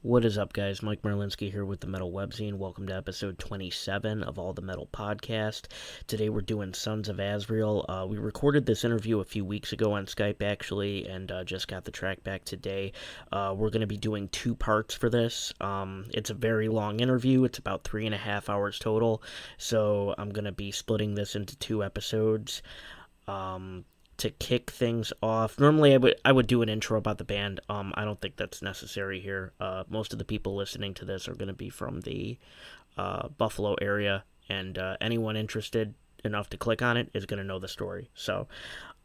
What is up, guys? Mike Merlinski here with the Metal Webzine. Welcome to episode 27 of All the Metal Podcast. Today we're doing Sons of Azrael. We recorded this interview a few weeks ago on Skype, actually, and just got the track back today. We're going to be doing two parts for this. It's a very long interview. It's about 3.5 hours total, so I'm going to be splitting this into two episodes. To kick things off, normally I would do an intro about the band. I don't think that's necessary here. Most of the people listening to this are going to be from the Buffalo area, and anyone interested enough to click on it is going to know the story. So,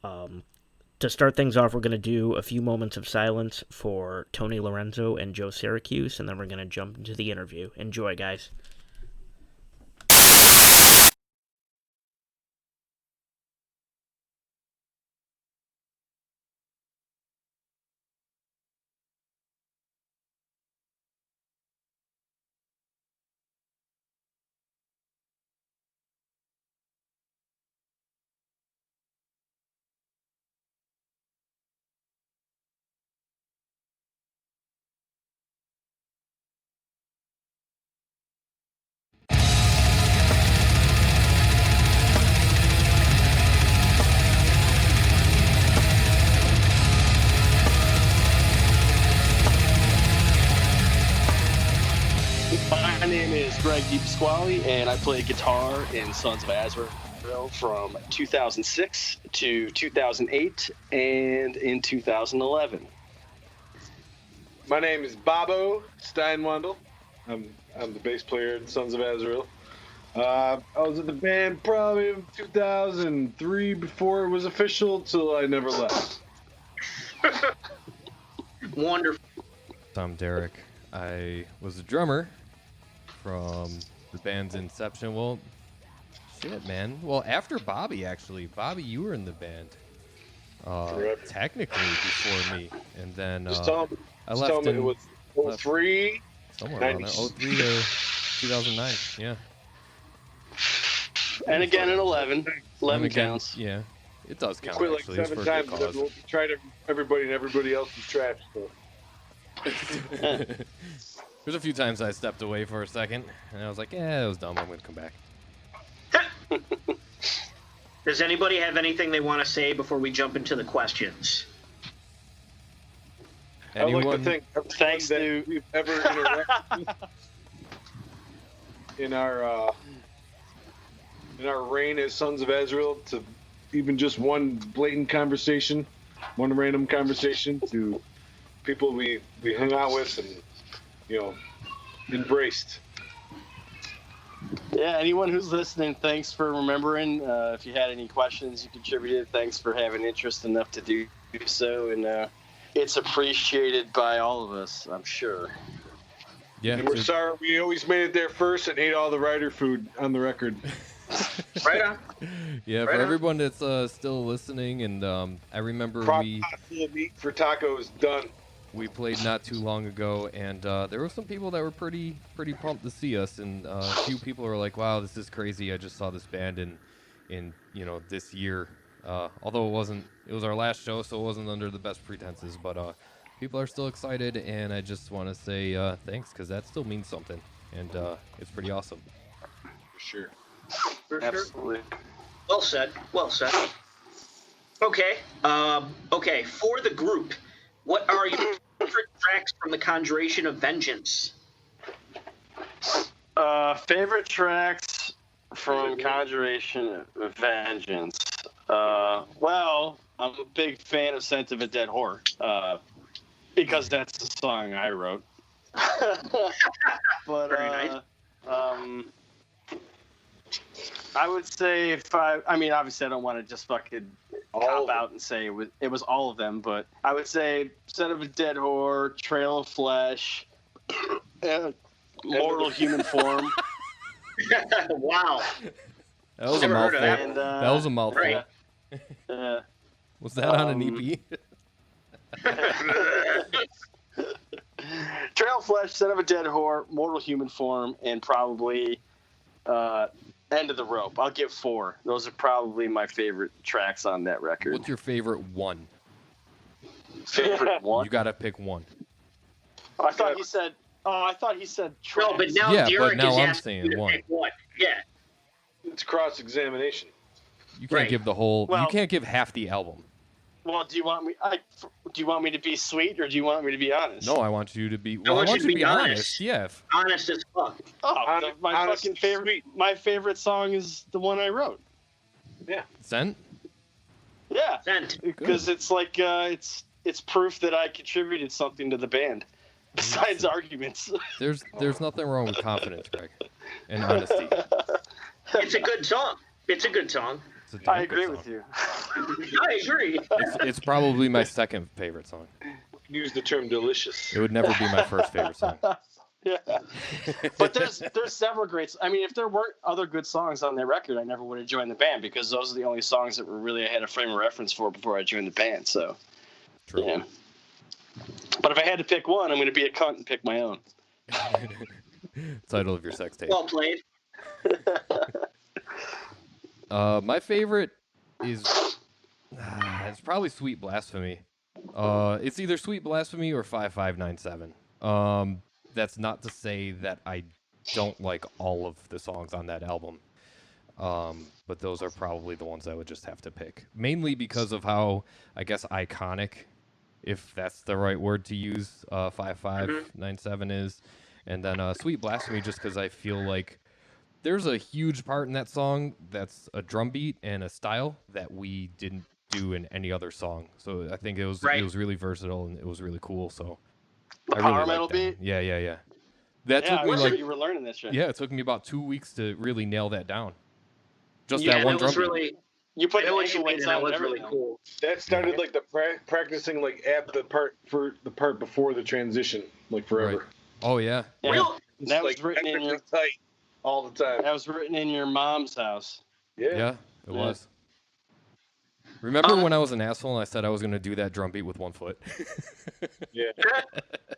to start things off, we're going to do a few moments of silence for Tony Lorenzo and Joe Syracuse, and then we're going to jump into the interview. Enjoy, guys. My name is Greg DiPasquale, and I play guitar in Sons of Azrael from 2006 to 2008 and in 2011. My name is Bobo Steinwandel. I'm the bass player in Sons of Azrael. I was in the band probably in 2003 before it was official, till I never left. Wonderful. I'm Derek. I was a drummer from the band's inception. Well, shit, man. Well, after Bobby, actually. Bobby, you were in the band. Technically before me. And then I left in... It was 03? Somewhere around there. 03 to 2009, yeah. And again in 11. 11 again, counts. Yeah, it does count, Quit like actually. It's 7 for a times. good And then cause. we tried everybody and everybody else's trash. So. There's a few times I stepped away for a second, and I was like, yeah, that was dumb. I'm going to come back. Does anybody have anything they want to say before we jump into the questions? Anyone? I'd like to thank everyone Thanks that to- we've ever interacted with in our reign as Sons of Azrael, to even just one blatant conversation, one random conversation, to people we hung out with and, embraced. Yeah, anyone who's listening, thanks for remembering. If you had any questions you contributed, thanks for having interest enough to do so. And it's appreciated by all of us, I'm sure. Yeah, And we're sorry we always made it there first and ate all the rider food on the record. Right on. yeah. Right For on. everyone that's still listening, and I remember Crock pot full of meat for tacos, done. we played not too long ago, and there were some people that were pretty pumped to see us, and a few people were like, "Wow, this is crazy! I just saw this band in this year." Although it was our last show, so it wasn't under the best pretenses, but people are still excited, and I just want to say thanks, because that still means something, and it's pretty awesome. For sure. For sure. Absolutely. Well said. Well said. Okay. Okay. For the group, what are your favorite tracks from the Conjuration of Vengeance? Favorite tracks from Conjuration of Vengeance. Well, I'm a big fan of Scent of a Dead Whore, because that's the song I wrote. But Very nice. I would say obviously I don't want to just fucking cop out and say it was all of them, but I would say Scent of a Dead Whore, Trail of Flesh, Mortal Human Form. Wow. That was Never a heard mouthful. of And, that was a mouthful. Right. Was that on an E EP? Trail of Flesh, Son of a Dead Whore, Mortal Human Form, and probably End of the Rope. I'll give 4. Those are probably my favorite tracks on that record. What's your favorite one? favorite one? You gotta pick one. Oh, I thought you said Oh, I thought he said tracks. No, but now Yeah, but Derek now is I'm asking saying you to one. pick one. Yeah. It's cross-examination. You can't Right. give the whole. Well- you can't give half the album. Well, do you want me to be sweet or do you want me to be honest? No, I want you to be. I want you to be honest. honest. Yeah. Honest as fuck. Oh, my Honest, fucking favorite. sweet. My favorite song is the one I wrote. Scent. Yeah, Sent. because it's like it's proof that I contributed something to the band, besides arguments. There's nothing wrong with confidence, Greg, and honesty. It's a good song. It's a good song. It's a damn I good agree song. with you. I agree. It's probably my second favorite song. Use the term delicious. It would never be my first favorite song. Yeah, but there's several great. I mean, if there weren't other good songs on that record, I never would have joined the band because those are the only songs that were really I had a frame of reference for before I joined the band. So, True. yeah. But if I had to pick one, I'm going to be a cunt and pick my own. Title of your sex tape. Well played. My favorite is it's probably Sweet Blasphemy. It's either Sweet Blasphemy or 5597. That's not to say that I don't like all of the songs on that album. But those are probably the ones I would just have to pick. Mainly because of how, I guess, iconic, if that's the right word to use, 5597 is. And then Sweet Blasphemy, just because I feel like there's a huge part in that song that's a drum beat and a style that we didn't do in any other song. So I think it was really versatile and it was really cool. So The I really power liked metal that. beat. Yeah. That Yeah, took I me remember like you were learning this shit. yeah, it took me about 2 weeks to really nail that down. Just Yeah, that one that drum was beat. really. You put I know what you ankle mean, weights and that on was and really everything. cool. That started like the practicing like at the part before the transition, like forever. Right. Oh yeah. Yeah. Real. It's That was like written in your. tight all the time. That was written in your mom's house. Yeah, it Yeah. was. Remember when I was an asshole and I said I was going to do that drum beat with one foot? Yeah.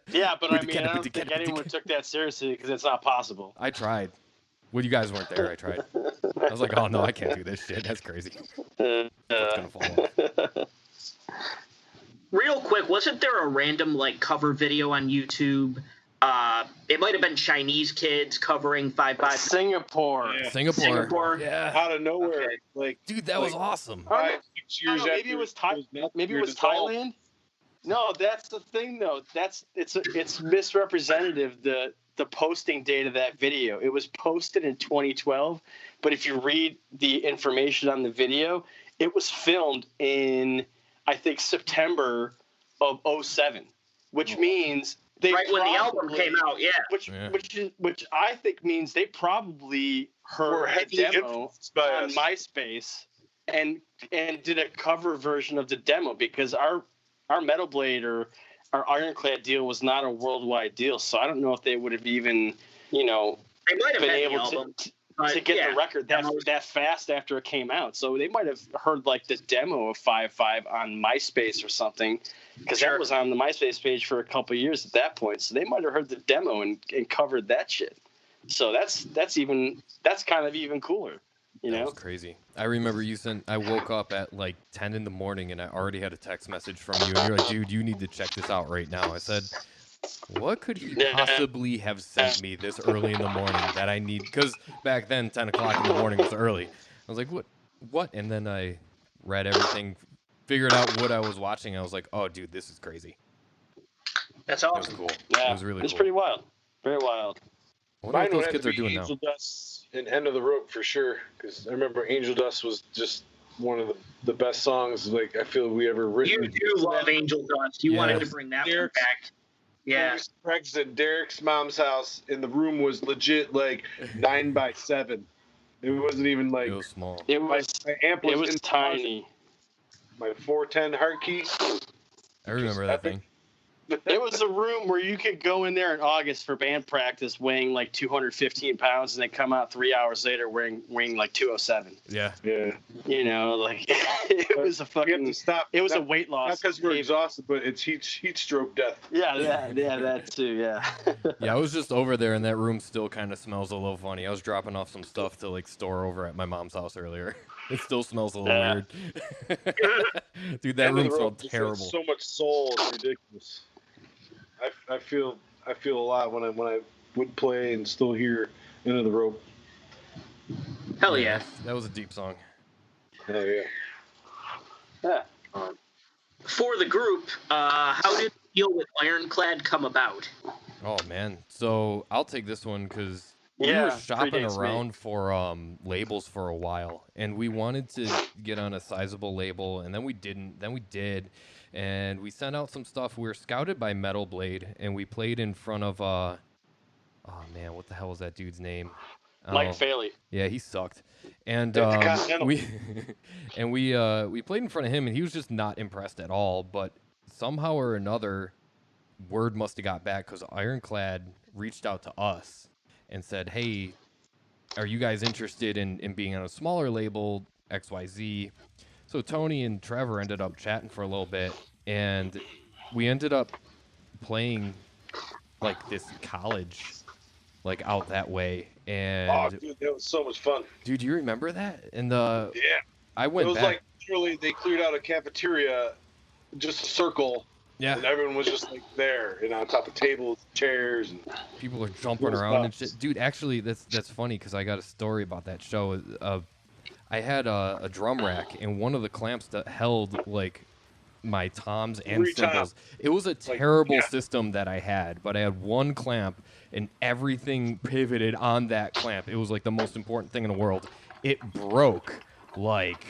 Yeah, but I mean, I don't think anyone took that seriously because it's not possible. I tried. Well, you guys weren't there. I tried. I was like, oh no, I can't do this shit. That's crazy. It's gonna fall off. Real quick, wasn't there a random like cover video on YouTube? It might have been Chinese kids covering 555. Singapore. Yeah. Singapore. Yeah. Out of nowhere, Okay. like Dude, that was awesome. 5-6 years maybe after it was maybe it you're was dissolved. Thailand. No, that's the thing though. It's misrepresentative the posting date of that video. It was posted in 2012, but if you read the information on the video, it was filmed in I think September of 2007, which means they Right when the album probably- came out, yeah. Which I think means they probably We're heard a heavily demo influenced by on us. MySpace and did a cover version of the demo because our Metal Blade or our Ironclad deal was not a worldwide deal, so I don't know if they would have even They might have been had the able album. to get yeah, the record that fast after it came out. So they might have heard like the demo of 5.5 on MySpace or something, because Sure. that was on the MySpace page for a couple of years at that point. So they might have heard the demo and covered that shit. So that's kind of even cooler, you That know? was crazy. I remember I woke up at like 10 in the morning and I already had a text message from you and you're like, dude, you need to check this out right now. I said, what could he possibly have sent me this early in the morning that I need? Because back then, 10 o'clock in the morning was early. I was like, what? And then I read everything, figured out what I was watching. I was like, oh, dude, this is crazy. That's It was awesome. cool. Yeah, It was really it's cool. pretty wild. Very wild. I wonder Mine what would those have kids to are be doing now. Angel Dust and End of the Rope for sure, because I remember Angel Dust was just one of the best songs like I feel we ever written. You do love Angel Dust. You Yeah. wanted to bring that one Derek- back. Yeah. We used to practice at Derek's mom's house, and the room was legit like 9x7. It wasn't even like It was small. It was my amp was, it was in tiny. my 410 heart key. I remember that epic. thing. It was a room where you could go in there in August for band practice weighing like 215 pounds and then come out 3 hours later weighing like 207. Yeah. Yeah, You know, like it was a we have fucking, to stop. it was a not, weight loss. not because we're cave. exhausted, but it's heat stroke death. Yeah, that too, yeah. Yeah, I was just over there and that room still kind of smells a little funny. I was dropping off some stuff to like store over at my mom's house earlier. It still smells a little Yeah. weird. Dude, that End of room the Rope smelled just has terrible. So much soul, it's ridiculous. I feel I feel a lot when I would play and still hear End of the Rope. Hell yeah. That was a deep song. Oh yeah. Yeah. For the group, how did the deal with Ironclad come about? Oh man, so I'll take this one because we Yeah, were shopping predates me. around for labels for a while, and we wanted to get on a sizable label, and then we didn't. Then we did, and we sent out some stuff. We were scouted by Metal Blade, and we played in front of oh man, what the hell was that dude's name? Mike Oh, Faley. yeah, he sucked. And At the Continental. we played in front of him, and he was just not impressed at all. But somehow or another, word must have got back because Ironclad reached out to us and said, "Hey, are you guys interested in being on a smaller label, XYZ?" So Tony and Trevor ended up chatting for a little bit, and we ended up playing like this college, like out that way. And Oh, dude, that was so much fun. dude, you remember that? And Yeah. I It went was back. like literally they cleared out a cafeteria, just a circle, Yeah, and everyone was just like there, on top of tables, chairs, and people are jumping It was around and nuts. shit. Dude, actually, that's funny because I got a story about that show. I had a drum rack, and one of the clamps that held like my toms and 3 cymbals. toms. It was a terrible yeah. system that I had, but I had one clamp, and everything pivoted on that clamp. It was like the most important thing in the world. It broke like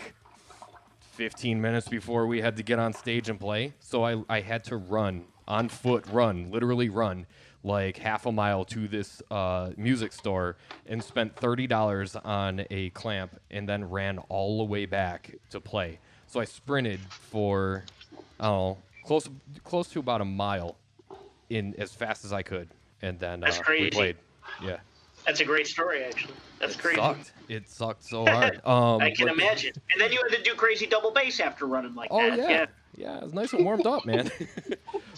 15 minutes before we had to get on stage and play, so I had to run on foot, literally run like half a mile to this music store and spent $30 on a clamp and then ran all the way back to play. So I sprinted for, I don't know, close to about a mile in as fast as I could, and then That's we crazy. played. Yeah, That's a great story, actually. That's it crazy. sucked. It sucked so hard. I can but- imagine. And then you had to do crazy double bass after running like Oh that. yeah, it was nice and warmed up, man.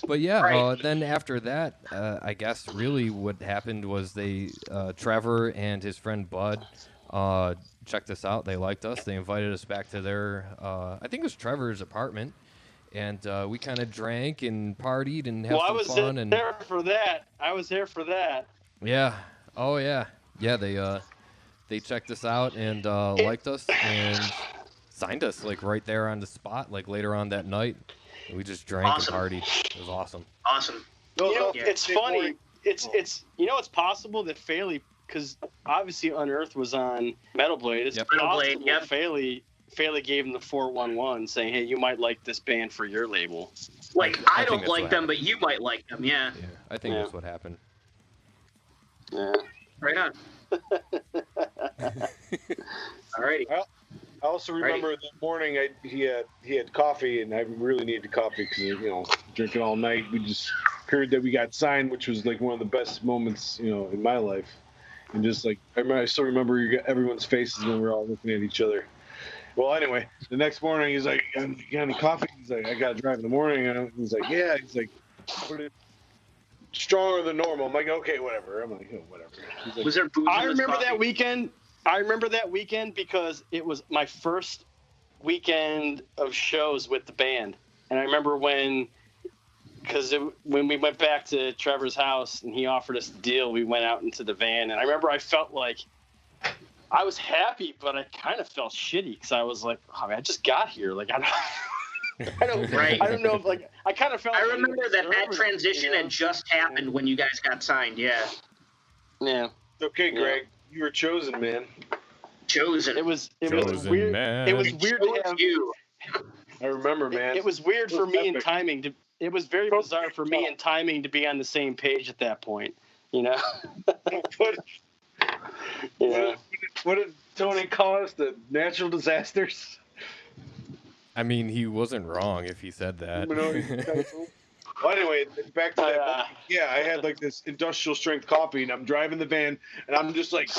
But yeah, Right. then after that, I guess really what happened was they, Trevor and his friend Bud, checked us out. They liked us. They invited us back to their, I think it was Trevor's apartment, and we kind of drank and partied and had Well, I some was fun. And there for that. I was there for that. yeah, oh yeah, they checked us out and liked us and signed us like right there on the spot, like later on that night. We just drank Awesome. and partied. It was awesome. Awesome. No, You know, no, it's they funny. weren't- It's it's possible that Faley, because obviously Unearthed was on Metal Blade. It's Yep. Metal possible Blade, yep. Faley gave him the 411 saying, "Hey, you might like this band for your label." Like, I I think don't that's like what them, but you might like them. Yeah. Yeah, I think Yeah. that's what happened. Yeah. Right on. Alrighty. I also remember that morning he had coffee, and I really needed coffee because drinking all night. We just heard that we got signed, which was like one of the best moments in my life. And just like I still remember everyone's faces when we were all looking at each other. Well, anyway, the next morning he's like, "You got any coffee?" He's like, "I got to drive in the morning." And he's like, "Yeah." He's like, "Stronger than normal." I'm like, "Okay, whatever." I'm like, "Oh, whatever." He's like, Was there booze I in this remember coffee? that weekend. I remember that weekend because it was my first weekend of shows with the band, and I remember when we went back to Trevor's house and he offered us the deal, we went out into the van, and I remember I felt like I was happy, but I kind of felt shitty because I was like, "Oh man, I just got here. Like I don't Right. I don't know if like I kind of felt. I like remember that deserved it, transition had just happened when you guys got signed. Yeah. Yeah, "Okay, Greg, you were chosen, man." Chosen. it was Chosen weird. man. It was We weird to chose have. you. I remember, man. It was weird for me and epic. timing. It was very bizarre for me and timing to be on the same page at that point. What, Yeah. what did Tony call us? The natural disasters? I mean, he wasn't wrong if he said that. Well, anyway, back to that. Uh, Yeah, I had like this industrial strength coffee, and I'm driving the van, and I'm just like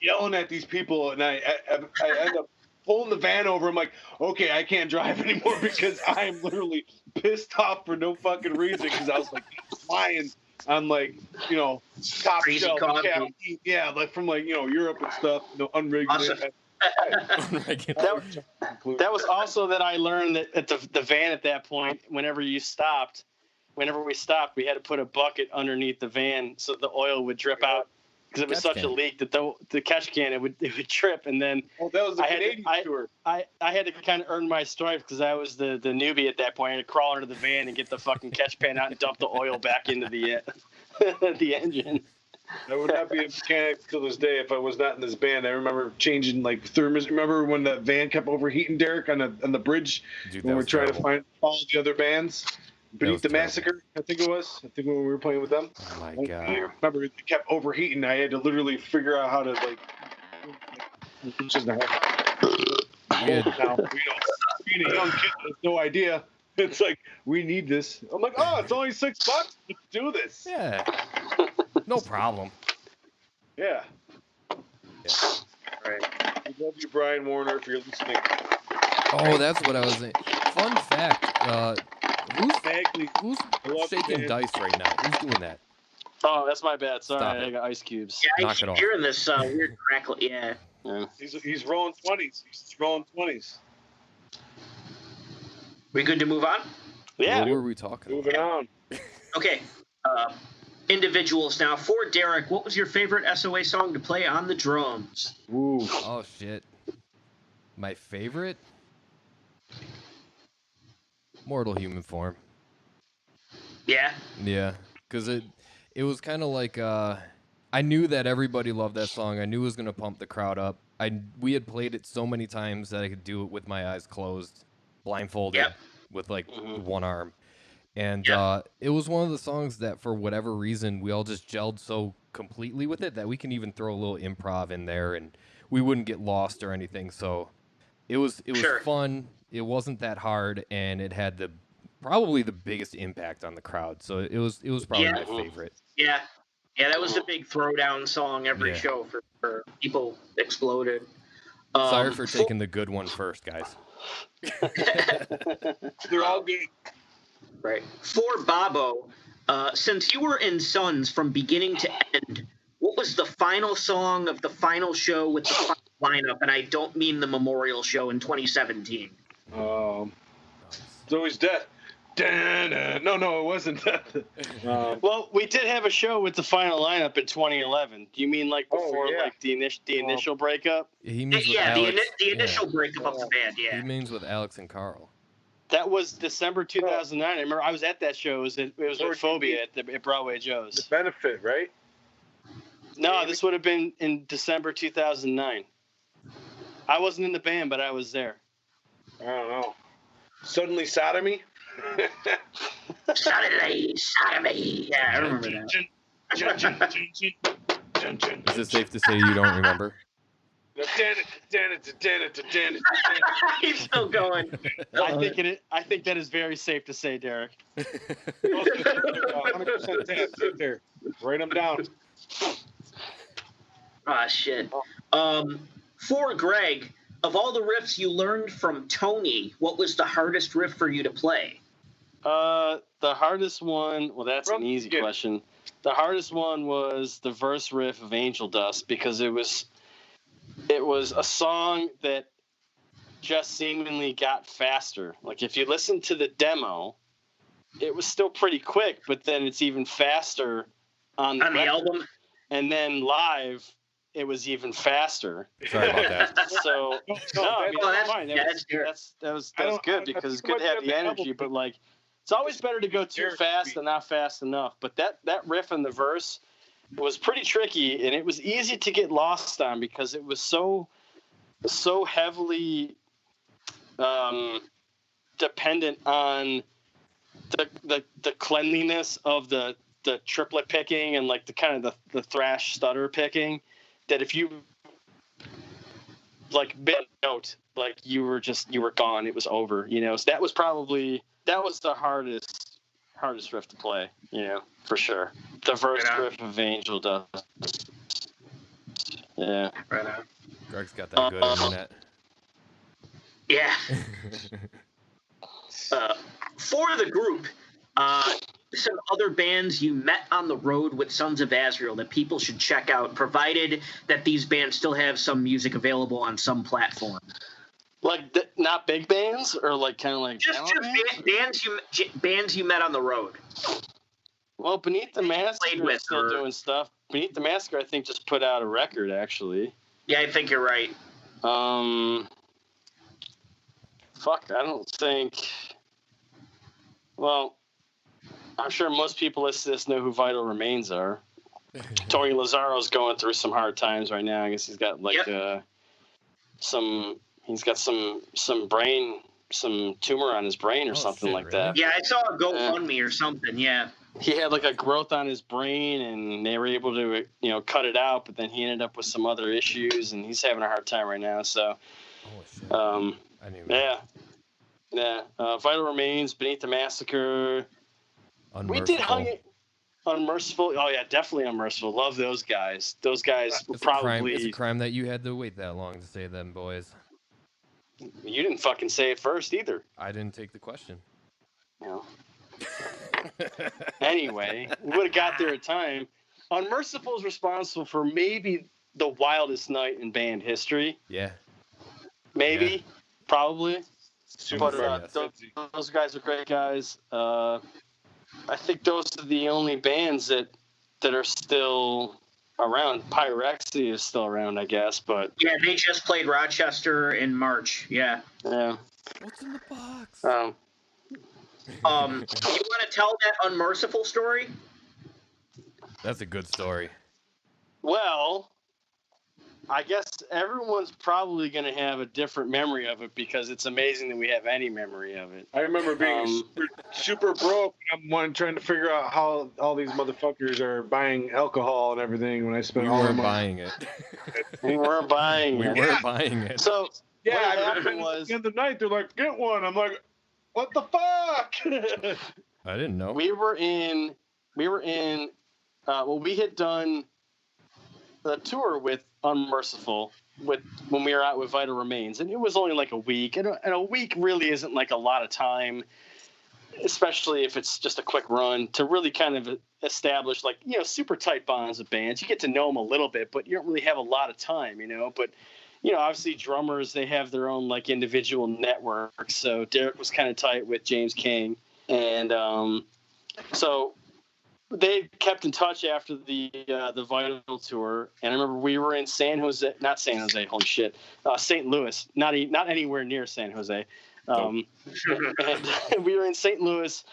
yelling at these people, and I end up pulling the van over. I'm like, okay, I can't drive anymore because I am literally pissed off for no fucking reason because I was like flying on like top Crazy shelf coffee. caffeine. Yeah, like from like Europe and stuff, unregulated. Awesome. that was also that I learned that at the van at that point, whenever you stopped, whenever we stopped, we had to put a bucket underneath the van so the oil would drip out because it was such a leak that the catch can it would trip, and then that was the Canadian tour. I had to kind of earn my stripes because I was the newbie at that point. I had to crawl under the van and get the fucking catch pan out and dump the oil back into the the engine. I would not be a mechanic till this day if I was not in this band. I remember changing like thermos. Remember when the van kept overheating, Derek, on the bridge? Dude, when we were trying to find all the other bands? Beneath the Massacre, I think it was. I think when we were playing with them. Oh my God. I remember it kept overheating. I had to literally figure out how to like. It's just not. Being a young kid has no idea. It's like, we need this. I'm like, oh, it's only $6. Let's do this. Yeah. No problem. Yeah. All right. We love you, Brian Warner, if you're listening. Oh, that's what I was saying. Fun fact. Who's shaking dice right now? Who's doing that? Oh, that's my bad. Sorry, Stop I got ice cubes. Yeah, I Knock it keep off. hearing this weird crackle. Yeah. He's rolling 20s. He's rolling 20s. We good to move on? Yeah. What were we talking about? Moving on. Okay. Individuals now. For Derek, what was your favorite SOA song to play on the drums? Ooh. Oh, shit. My favorite? Mortal Human Form. Yeah. Yeah, because it was kind of like I knew that everybody loved that song. I knew it was gonna pump the crowd up. We had played it so many times that I could do it with my eyes closed, blindfolded, with like one arm, and it was one of the songs that for whatever reason we all just gelled so completely with it that we can even throw a little improv in there and we wouldn't get lost or anything. So it was fun. It wasn't that hard, and it had probably the biggest impact on the crowd. So it was probably my favorite. Yeah. Yeah, that was the big throwdown song every show for people exploded. Sorry for taking the good one first, guys. They're all good. Right. For Bobo, since you were in Sons from beginning to end, what was the final song of the final show with the final lineup? And I don't mean the memorial show in 2017. It's always death. No, it wasn't death. Well, we did have a show with the final lineup in 2011. Do you mean like before like the initial breakup? He means with Alex, the initial breakup of the band. Yeah. He means with Alex and Carl. That was December 2009. I remember I was at that show. It was with Phobia at Broadway Joe's. The Benefit, right? No, this would have been in December 2009. I wasn't in the band, but I was there. I don't know. Suddenly Sodomy? Sodomy. Yeah, I remember that. Is it safe to say you don't remember? He's still going. I think that is very safe to say, Derek. 100% death right there. Write them down. Ah, shit. For Greg, of all the riffs you learned from Tony, what was the hardest riff for you to play? The hardest one, well, that's an easy question. The hardest one was the verse riff of Angel Dust because it was a song that just seemingly got faster. Like if you listen to the demo, it was still pretty quick, but then it's even faster on the album. And then live, it was even faster. Sorry about that. So that's fine. That was good because it's good to have the energy, but like it's always better to go too fast than not fast enough. But that riff in the verse was pretty tricky, and it was easy to get lost on because it was so heavily dependent on the cleanliness of the triplet picking and like the kind of the thrash stutter picking, that if you like bit note, like you were gone, it was over, so that was the hardest riff to play, for sure. The verse riff of Angel Dust. Yeah. Right on. Greg's got that good internet. Yeah. For the group, some other bands you met on the road with Sons of Azrael that people should check out, provided that these bands still have some music available on some platform. Like not big bands, or like kind of like Just bands you met on the road. Well, Beneath the Massacre Played with is still doing stuff. Beneath the Massacre, I think, just put out a record, actually. Yeah, I think you're right. Fuck, I don't think... Well, I'm sure most people listening to this know who Vital Remains are. Tony Lazzaro's going through some hard times right now. I guess he's got, like, he's got some tumor on his brain or something like that. Yeah, I saw a GoFundMe or something, yeah. He had like a growth on his brain, and they were able to, cut it out. But then he ended up with some other issues, and he's having a hard time right now. So, I knew. Yeah. Vital Remains, Beneath the Massacre. Unmerciful. We did Unmerciful. Oh yeah, definitely Unmerciful. Love those guys. Those guys were probably. It's a crime that you had to wait that long to say them, boys. You didn't fucking say it first either. I didn't take the question. Anyway, we would have got there in time. Unmerciful is responsible for maybe the wildest night in band history. Yeah. Maybe. Probably. But those guys are great guys. I think those are the only bands that are still around. Pyrexia is still around, I guess, but... Yeah, they just played Rochester in March, yeah. Yeah. What's in the box? You want to tell that Unmerciful story? That's a good story. Well, I guess everyone's probably going to have a different memory of it because it's amazing that we have any memory of it. I remember being super broke. I'm trying to figure out how all these motherfuckers are buying alcohol and everything when I spent all my money. Buying it. We weren't buying it. We were buying it. So, yeah, what happened was... At the end of the night, they're like, get one. I'm like, what the fuck? I didn't know. We had done the tour with Unmerciful when we were out with Vital Remains, and it was only like a week, and a week really isn't like a lot of time, especially if it's just a quick run, to really kind of establish like, super tight bonds with bands. You get to know them a little bit, but you don't really have a lot of time, but obviously drummers, they have their own like individual networks. So Derrick was kind of tight with James King, and so they kept in touch after the Vital tour. And I remember we were in St. Louis, not anywhere near San Jose. And we were in St. Louis,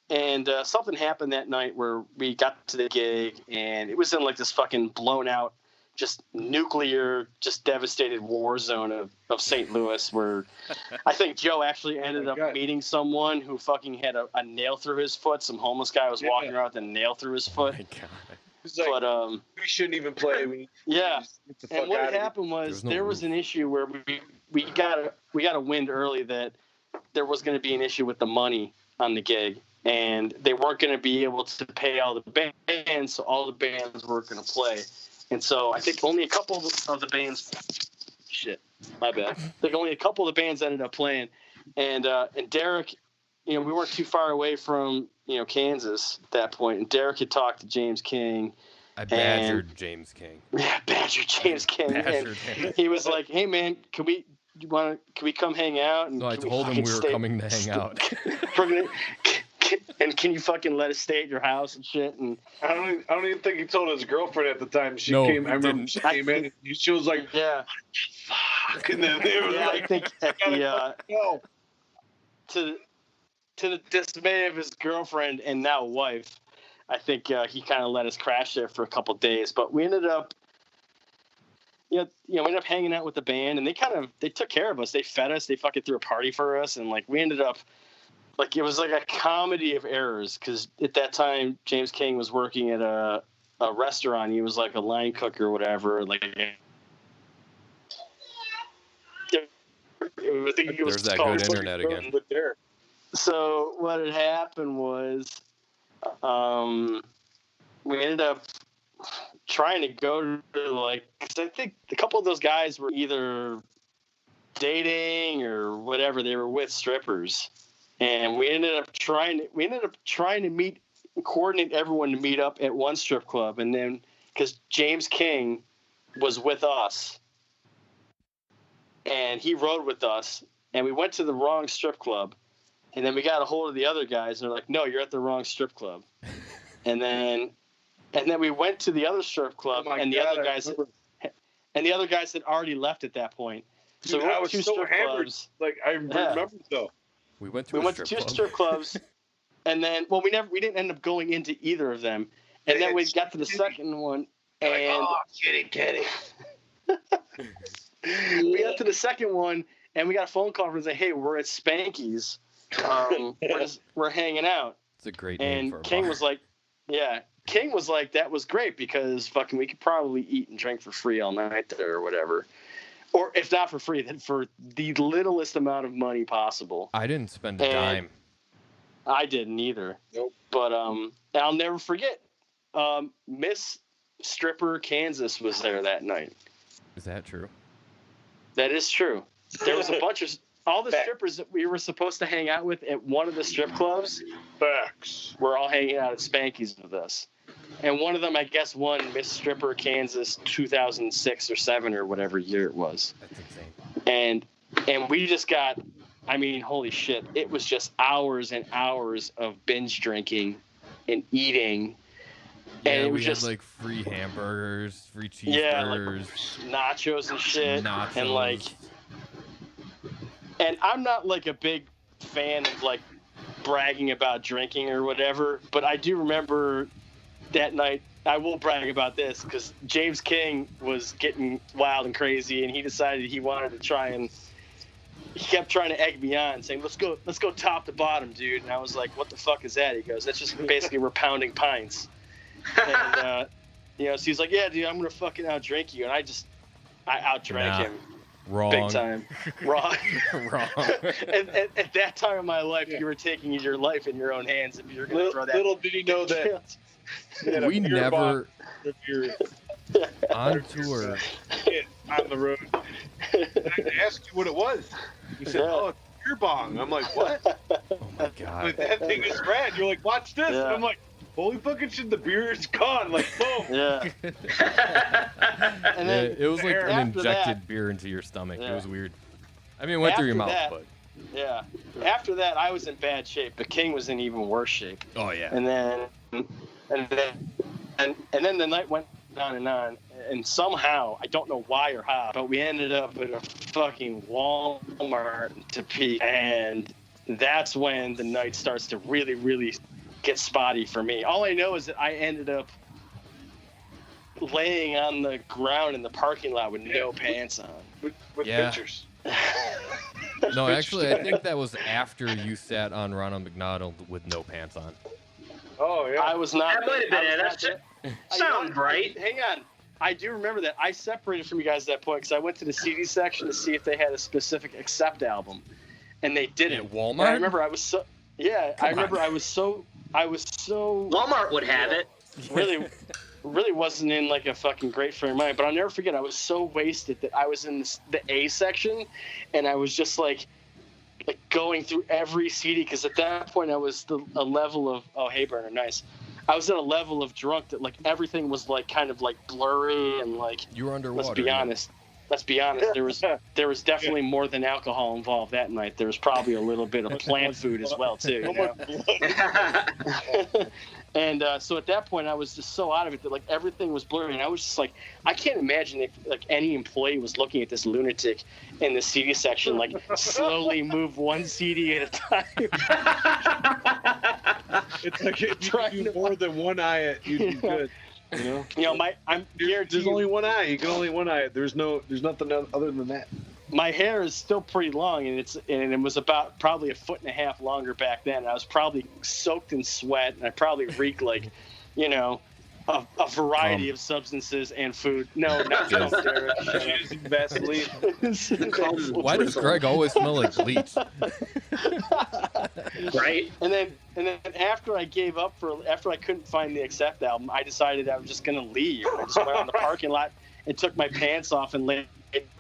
and something happened that night where we got to the gig, and it was in like this fucking blown out, just nuclear, just devastated war zone of St. Louis, where I think Joe actually ended up meeting someone who fucking had a nail through his foot. Some homeless guy was walking around with a nail through his foot. He's like, but we shouldn't even play. And what happened was there was an issue where we got a wind early that there was going to be an issue with the money on the gig, and they weren't going to be able to pay all the bands, so all the bands weren't going to play. And so I think only a couple of the bands... Shit, my bad. I think only a couple of the bands ended up playing. And Derrick, we weren't too far away from, Kansas at that point. And Derrick had talked to James King. I badgered James King. Yeah, badgered James King. Badgered him. He was like, hey, man, can we come hang out? And so I told him we were coming to hang out. And can you fucking let us stay at your house and shit? And I don't even think he told his girlfriend at the time. She came. I remember she came in. And she was like, "Yeah, fuck." And then they were like, I think at to the dismay of his girlfriend and now wife, I think he kind of let us crash there for a couple days. But we ended up, we ended up hanging out with the band, and they took care of us. They fed us. They fucking threw a party for us, and like we ended up. Like, it was like a comedy of errors, because at that time, James King was working at a restaurant. He was like a line cook or whatever. Like, there's that good internet again. So what had happened was we ended up trying to go to, like, because I think a couple of those guys were either dating or whatever. They were with strippers. And we ended up trying to coordinate everyone to meet up at one strip club. And then, because James King was with us. and he rode with us, and we went to the wrong strip club, and then we got a hold of the other guys, and they're like, "No, you're at the wrong strip club." and then we went to the other strip club, and the other guys had already left at that point. Dude, so we went I was to two so strip hammered. clubs. Like I remember though. We went We went to two strip clubs, and then we didn't end up going into either of them. And then we got to the second one, and kitty. we got to the second one, and we got a phone call from saying, "Hey, we're at Spanky's. We're hanging out." It's a great name And for a King bar. was like, "Yeah." King was like, "That was great because fucking we could probably eat and drink for free all night there or whatever, or if not for free, then for the littlest amount of money possible." I didn't spend a dime. I didn't either. Nope. But I'll never forget. Miss Stripper Kansas was there that night. Is that true? That is true. There was a bunch of all the strippers that we were supposed to hang out with at one of the strip clubs. Facts. Were all hanging out at Spanky's with us, and one of them, I guess, won Miss Stripper Kansas 2006 or 7 or whatever year it was. That's insane. And we just got, I mean, holy shit! It was just hours and hours of binge drinking and eating. Yeah, and it was we just had like free hamburgers, free yeah, cheeseburgers, like nachos and shit, nachos. and like, and I'm not like a big fan of like bragging about drinking or whatever, but I do remember that night. I will brag about this because James King was getting wild and crazy, and he decided he wanted to try and. He kept trying to egg me on, saying, let's go top to bottom, dude." And I was like, "What the fuck is that?" He goes, "That's just basically we're pounding pints." And, so he's like, "Yeah, dude, I'm going to fucking outdrink you." And I outdrank him. Wrong. Big time. Wrong. Wrong. and at that time in my life, you were taking your life in your own hands if you're going to throw that. Little did he know that. We never, You're on tour, on the road. I asked you what it was. You said, "Oh, it's beer bong." I'm like, "What?" oh my God. Like, that thing is rad. You're like, "Watch this." Yeah. And I'm like, "Holy fucking shit, the beer is gone." Like, boom. Yeah. And then It was like an after injected that- beer into your stomach. Yeah. It was weird. I mean, it went through your After mouth, that- but. Yeah. After that, I was in bad shape, but King was in even worse shape. Oh, yeah. And then the night went on, and somehow, I don't know why or how, but we ended up at a fucking Walmart to pee, and that's when the night starts to really, really get spotty for me. All I know is that I ended up laying on the ground in the parking lot with no pants on. With Yeah. pictures. No, actually, I think that was after you sat on Ronald McDonald with no pants on. Oh, yeah. I was not. That might have been I it. was That's not- sound right. Hang on. I do remember that. I separated from you guys at that point because I went to the CD section to see if they had a specific Accept album, and they didn't. At Walmart? And I remember I was so. Yeah, Come I remember on. I was so. Walmart would have it. Really wasn't in like a fucking great frame of mind. But I'll never forget. I was so wasted that I was in the A section, and I was just like going through every CD because at that point I was a level of hey Burner, nice. I was at a level of drunk that like everything was like kind of like blurry and like. You were underwater. Let's be honest. There was definitely more than alcohol involved that night. There was probably a little bit of plant food as well too. You know? And so at that point, I was just so out of it that like everything was blurry, and I was just like, I can't imagine if like any employee was looking at this lunatic in the CD section, like slowly move one CD at a time. It's like if you do more than one eye, you do good. You know, I'm guaranteed. There's only one eye. You can only one eye. There's nothing other than that. My hair is still pretty long, and it was about probably 1.5 feet longer back then. I was probably soaked in sweat, and I probably reeked like, a variety of substances and food. No, not Yes. cum, Derek. Using Vaseline. Why does Greg always smell like bleach? Right? And then after I gave up after I couldn't find the Accept album, I decided I was just gonna leave. I just went out in the parking lot and took my pants off and laid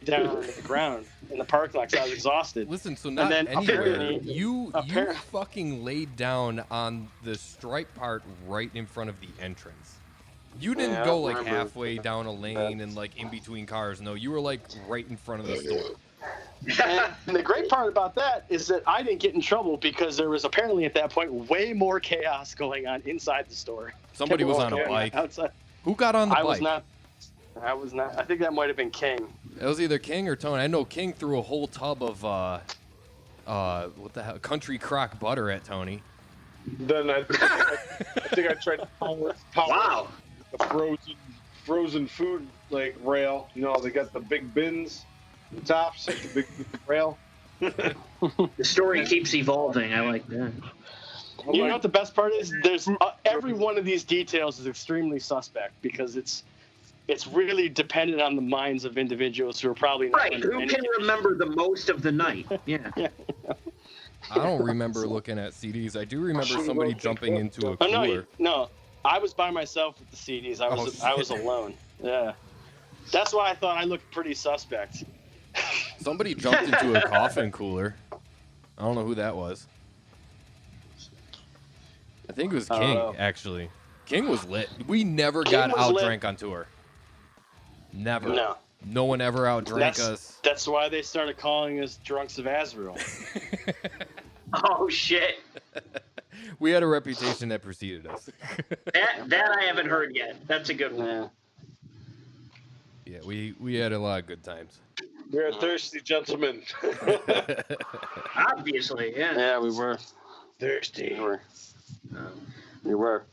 down on the ground in the parking lot because I was exhausted. Listen, so not then anywhere. apparently- You apparently- fucking laid down on the stripe part right in front of the entrance. You didn't Yeah, go I like remember. halfway down a lane and like in between cars. No, you were like right in front of the store. And the great part about that is that I didn't get in trouble because there was apparently at that point way more chaos going on inside the store. Somebody than was what on a going bike. Outside. Who got on the I bike? was not. I was not. I think that might have been King. It was either King or Tony. I know King threw a whole tub of what the hell, country crock butter at Tony. Then I think I tried to power Wow. the frozen food like rail. You know, they got the big bins, the tops, like the big rail. The story keeps evolving. I like that. You know what the best part is? There's every one of these details is extremely suspect because it's really dependent on the minds of individuals who are probably not Right. under Who any- can remember the most of the night? Yeah. I don't remember looking at CDs. I do remember somebody jumping into a Oh cooler. no, I was by myself with the CDs. I was shit. alone. Yeah, that's why I thought I looked pretty suspect. Somebody jumped into a coffin cooler. I don't know who that was. I think it was King, actually. King was lit. We never got was lit. outdrank on tour. Never. No. No one ever outdrank us. That's why they started calling us Drunks of Azrael. Oh shit. We had a reputation that preceded us. That I haven't heard yet. That's a good one. Yeah. Yeah, we had a lot of good times. We're thirsty gentlemen. Obviously, yeah. Yeah, we were. Thirsty. We were.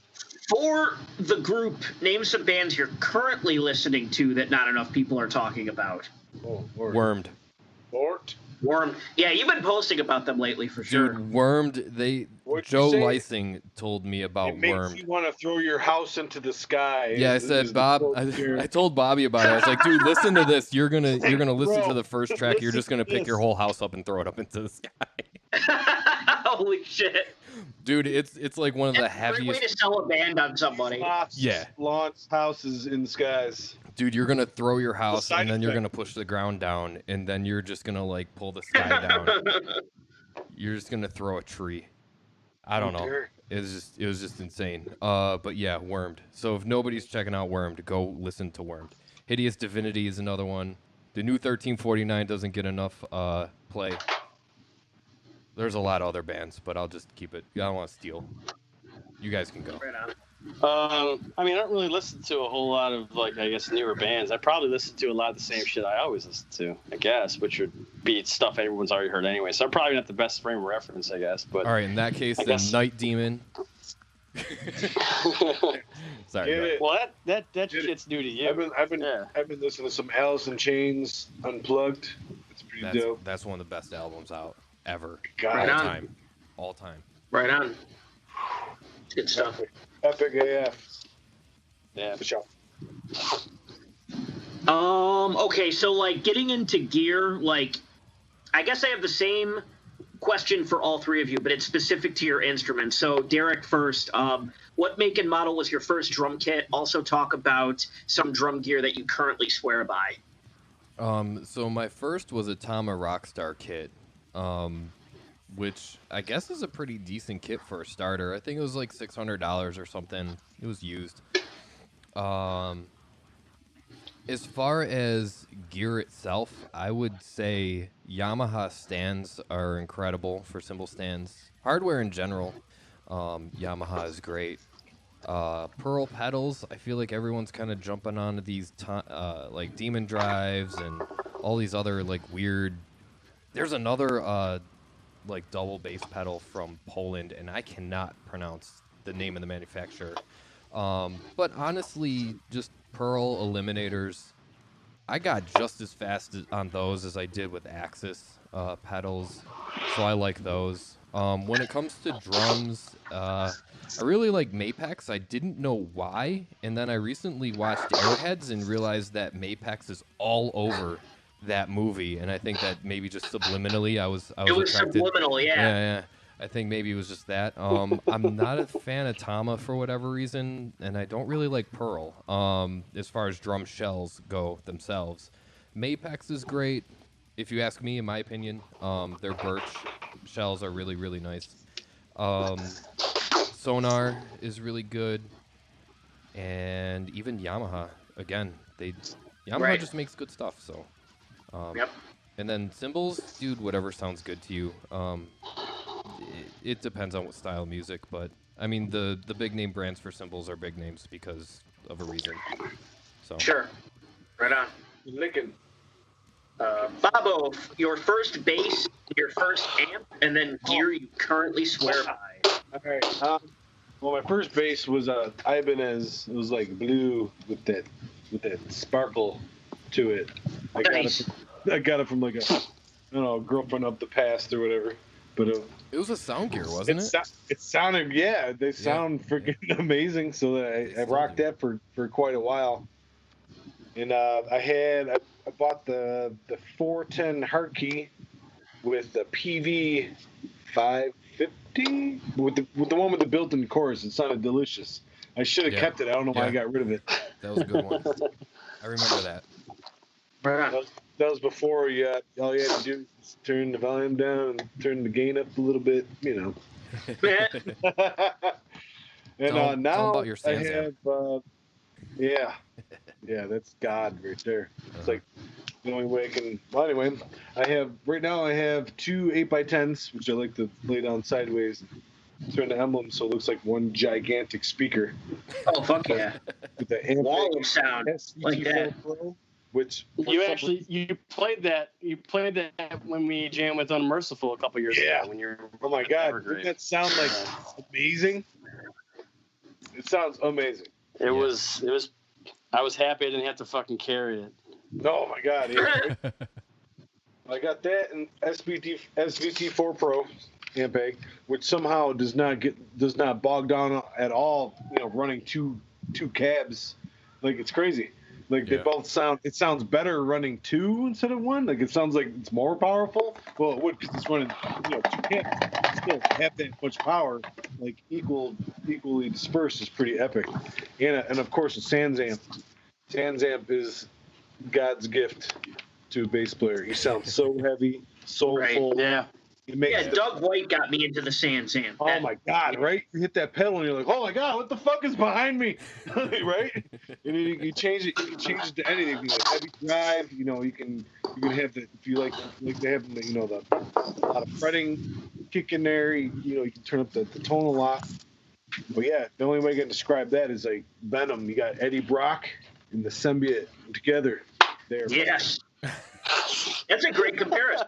For the group, name some bands you're currently listening to that not enough people are talking about. Oh, Wormed. Mort. Worm. Yeah, you've been posting about them lately for sure. Dude, Wormed, What'd Joe you say? Lysing told me about It makes Wormed. you want to throw your house into the sky. Yeah, I said, Bob, I told Bobby about it. I was like, dude, listen to this. You're gonna listen Bro, to the first track. You're just gonna pick your whole house up and throw it up into the sky. Holy shit. Dude, it's like one of the That's a great way heaviest. to sell a band on somebody. Yeah. Launch houses in skies. Dude, you're gonna throw your house side and then you're effect. gonna push the ground down and then you're just gonna like pull the sky down. You're just gonna throw a tree. I don't know. Okay. It was just insane. But yeah, Wormed. So if nobody's checking out Wormed, go listen to Wormed. Hideous Divinity is another one. The new 1349 doesn't get enough play. There's a lot of other bands, but I'll just keep it. I don't want to steal. You guys can go. Right on. I mean, I don't really listen to a whole lot of, like, I guess, newer bands. I probably listen to a lot of the same shit I always listen to, I guess, which would be stuff everyone's already heard anyway. So I'm probably not the best frame of reference, I guess. But All right, in that case, I then guess- Night Demon. Sorry. Get go ahead. it. well, that Get it. shit's new to you. I've been Yeah. listening to some Alice in Chains Unplugged. It's pretty dope. That's one of the best albums out ever. God. Right all on. time. All time. Right on. Good stuff. Epic AF. Yeah. For sure. Okay, so like getting into gear, like I guess I have the same question for all three of you, but it's specific to your instrument. So Derek first, what make and model was your first drum kit? Also talk about some drum gear that you currently swear by. So my first was a Tama Rockstar kit, which I guess is a pretty decent kit for a starter. I think it was like $600 or something. It was used. As far as gear itself, I would say Yamaha stands are incredible for cymbal stands. Hardware in general, Yamaha is great. Pearl pedals, I feel like everyone's kind of jumping onto these like Demon Drives and all these other like weird. There's another like double bass pedal from Poland, and I cannot pronounce the name of the manufacturer. But honestly, just Pearl eliminators, I got just as fast on those as I did with Axis pedals, so I like those. When it comes to drums, I really like Mapex. I didn't know why, and then I recently watched Airheads and realized that Mapex is all over that movie, and I think that maybe just subliminally I was It was attracted. subliminal, yeah. Yeah. I think maybe it was just that. I'm not a fan of Tama for whatever reason, and I don't really like Pearl as far as drum shells go themselves. Mapex is great, if you ask me, in my opinion. Their birch shells are really, really nice. Sonar is really good, and even Yamaha. Again, Yamaha Right. just makes good stuff. So, Yep. And then cymbals, dude, whatever sounds good to you. It depends on what style of music, but I mean the big name brands for cymbals are big names because of a reason. So Sure. Right on. Licking. Bobo, your first bass, your first amp, and then gear you currently swear by. All right. Well, my first bass was Ibanez. It was like blue with that sparkle to it. Nice. I got it from like a, I don't know, girlfriend of the past or whatever. But it was a sound gear, wasn't it? It sounded, yeah, they sound freaking amazing. So I rocked that for quite a while. And I bought the 410 Heart Key with the PV 550 with the one with the built-in chorus. It sounded delicious. I should have kept it. I don't know why I got rid of it. That was a good one. I remember that. Right on. That was before all you had to do was turn the volume down and turn the gain up a little bit, you know. And now about your I have, that's God right there. It's like the only way I can. Well, anyway, I have 2 8x10s, which I like to lay down sideways and turn the emblem so it looks like one gigantic speaker. Oh, fuck yeah. With the Wall of sound like that. Pro, which you played that when we jammed with Unmerciful a couple years ago when you're oh my God, didn't that sound like amazing? It sounds amazing. It was I was happy I didn't have to fucking carry it. Oh my God, yeah. I got that and SVT4 Pro amp egg, which somehow does not bog down at all, you know, running two cabs. Like, it's crazy. Like, they both sounds better running 2 instead of 1. Like, it sounds like it's more powerful. Well, it would, because it's running, 2 cabs. Still have that much power, like equally dispersed, is pretty epic. And of course, a Sans amp. Sans amp is God's gift to a bass player. He sounds so heavy, soulful. Yeah. Doug White got me into the Sans amp. Oh my God, right? You hit that pedal and you're like, oh my God, what the fuck is behind me? Right? And you change it. You can change it to anything. You can heavy drive. You know, you can have the, if you like to have the, you know, the a lot of fretting kick in there. You can turn up the tone a lot. But yeah, the only way I can describe that is like Venom. You got Eddie Brock and the symbiote together. There. Yes. That's a great comparison.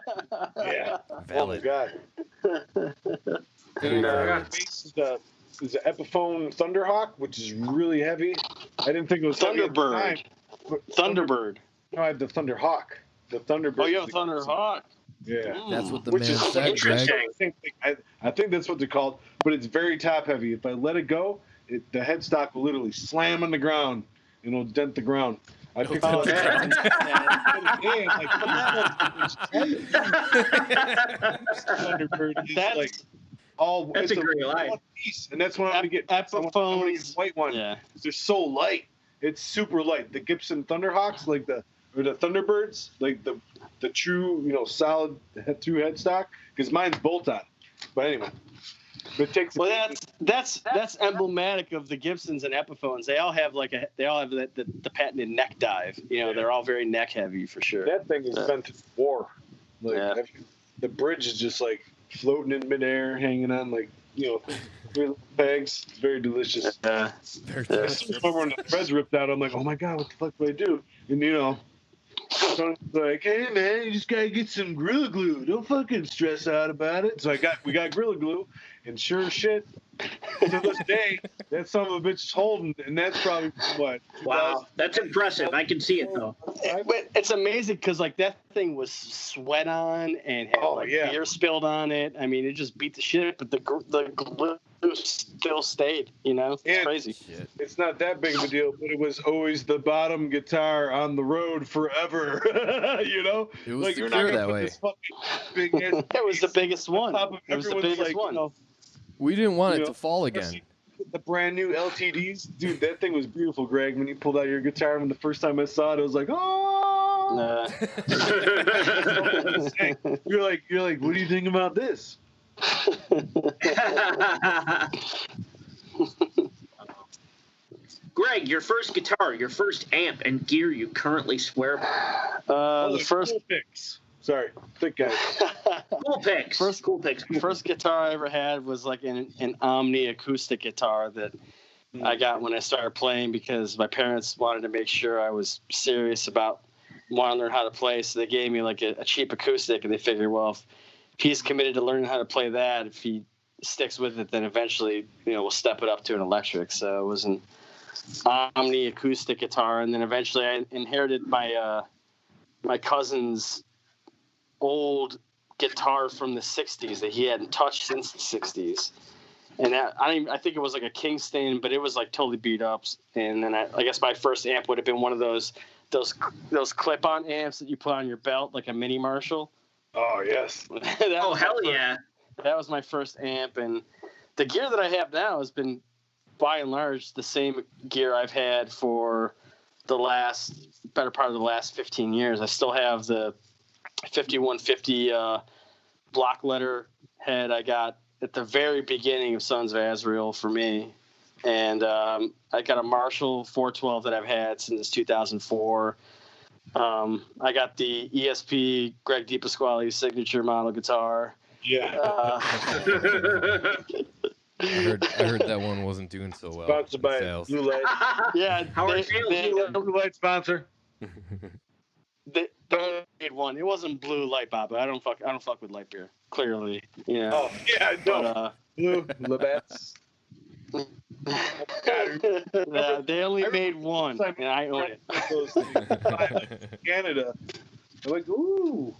Yeah. Valid. Oh my God. And bass is the Epiphone Thunderhawk, which is really heavy. I didn't think it was Thunderbird. Thunderbird. No, I have the Thunderhawk. The Thunderbird. Oh, you have Thunderhawk. Yeah. That's what the Which man is said, Greg. I think that's what they're called, but it's very top heavy. If I let it go, the headstock will literally slam on the ground and it'll dent the ground. I picked it up. Thunderbird is like all. That's a great line. Piece, and that's what I'm gonna get. Epiphone's white one. Yeah, they're so light. It's super light. The Gibson Thunderhawks, or the Thunderbirds, like the true, solid true headstock. Because mine's bolt-on. But anyway. But it takes that's emblematic of the Gibsons and Epiphones. They all have the patented neck dive. They're all very neck heavy for sure. That thing is meant to war. The bridge is just like floating in midair, hanging on pegs. It's very delicious. Yeah. I still remember when the threads ripped out. I'm like, oh my God, what the fuck do I do? And Tony's like, hey man, you just gotta get some Gorilla Glue. Don't fucking stress out about it. So we got Gorilla Glue, and sure as shit, to this day, that son of a bitch is holding, and that's probably what. Wow, that's impressive. I can see it though. It's amazing because that thing was sweat on and had beer spilled on it. I mean, it just beat the shit, but the glue still stayed. It's crazy. Shit. It's not that big of a deal, but it was always the bottom guitar on the road forever. It was you're secure not gonna that put way. this fucking big It was the biggest one. It was the biggest one. We didn't want it to fall again. The brand new LTDs, dude, that thing was beautiful, Greg. When you pulled out your guitar, when the first time I saw it, it was like, oh. You're like, what do you think about this? Greg, your first guitar, your first amp and gear you currently swear by. The first Picks. Sorry, thick guy. Cool picks. Cool picks. First guitar I ever had was like an Omni acoustic guitar that I got when I started playing because my parents wanted to make sure I was serious about wanting to learn how to play. So they gave me like a cheap acoustic, and they figured, well, if he's committed to learning how to play that, if he sticks with it, then eventually, we'll step it up to an electric. So it was an Omni acoustic guitar, and then eventually I inherited my cousin's old guitar from the 60s that he hadn't touched since the 60s. And that, I think it was like a Kingston, but it was like totally beat up. And then I guess my first amp would have been one of those clip-on amps that you put on your belt, like a mini Marshall. Oh, yes. Hell yeah. That was my first amp. And the gear that I have now has been, by and large, the same gear I've had for better part of the last 15 years. I still have the 5150 block letter head I got at the very beginning of Sons of Azrael for me. And I got a Marshall 412 that I've had since 2004. I got the ESP Greg DiPasquale signature model guitar. Yeah. I heard that one wasn't doing so well. Sponsored by sales. Blue Light. Yeah, Blue Light sponsor. They made one. It wasn't Blue Light, Bob. I don't fuck with light beer. Clearly, Oh yeah, no. But, Blue Labatt's. yeah, they only made one, and I own it. Canada. I'm like, ooh.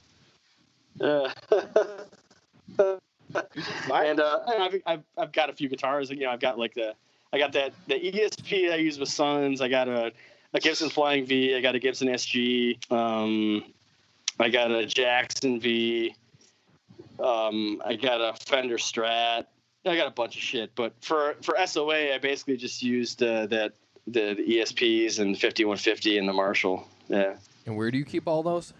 And I've got a few guitars. I've got the ESP I use with Sons. I got a Gibson Flying V. I got a Gibson SG. I got a Jackson V. I got a Fender Strat. I got a bunch of shit. But for SOA, I basically just used the ESPs and 5150 and the Marshall. Yeah. And where do you keep all those?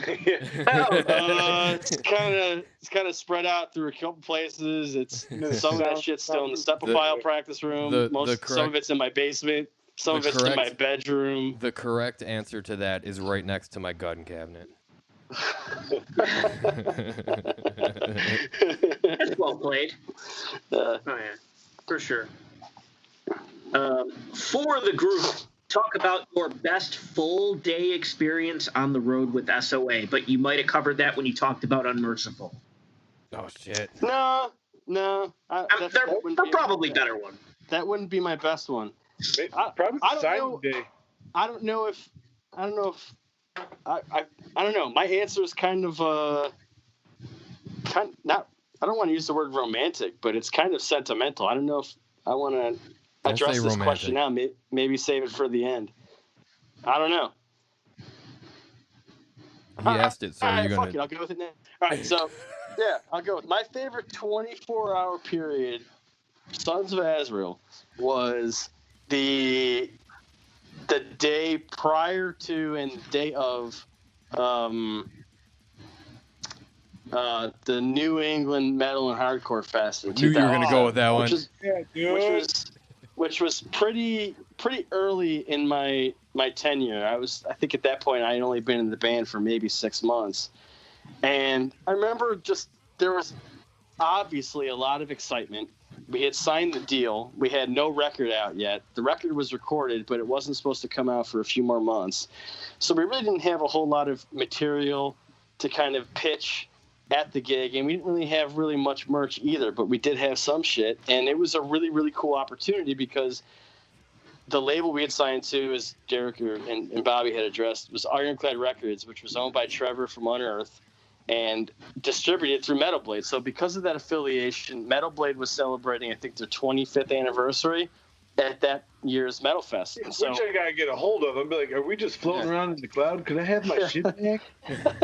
It's kind of spread out through a couple places. Some of that shit's still in the Stepafile practice room. Some of it's in my basement. Some of it's in my bedroom. The correct answer to that is right next to my gun cabinet. That's well played. Oh yeah, for sure. For the group, talk about your best full day experience on the road with SOA, but you might have covered that when you talked about Unmerciful. Oh shit. No. They're probably better one. That wouldn't be my best one. Probably Silent Day. I don't know. My answer is kind of not. I don't want to use the word romantic, but it's kind of sentimental. I don't know if I want to address this question now. Maybe save it for the end. I don't know. He asked it, so you're gonna. Fuck it, I'll go with it now. All right, so yeah, I'll go with my favorite 24-hour period. Sons of Azrael was the day prior to and day of the New England Metal and Hardcore Fest in 2000. Knew you were gonna go with that one. Which was pretty early in my tenure. I think at that point I had only been in the band for maybe 6 months, and I remember there was obviously a lot of excitement. We had signed the deal. We had no record out yet. The record was recorded, but it wasn't supposed to come out for a few more months. So we really didn't have a whole lot of material to kind of pitch at the gig, and we didn't really have much merch either, but we did have some shit, and it was a really, really cool opportunity because the label we had signed to, as Derek and Bobby had addressed, was Ironclad Records, which was owned by Trevor from Unearth and distributed through Metal Blade. So because of that affiliation, Metal Blade was celebrating, I think, their 25th anniversary at that year's Metal Fest. Which I gotta get a hold of. I'd be like, are we just floating around in the cloud? Can I have my shit back? Have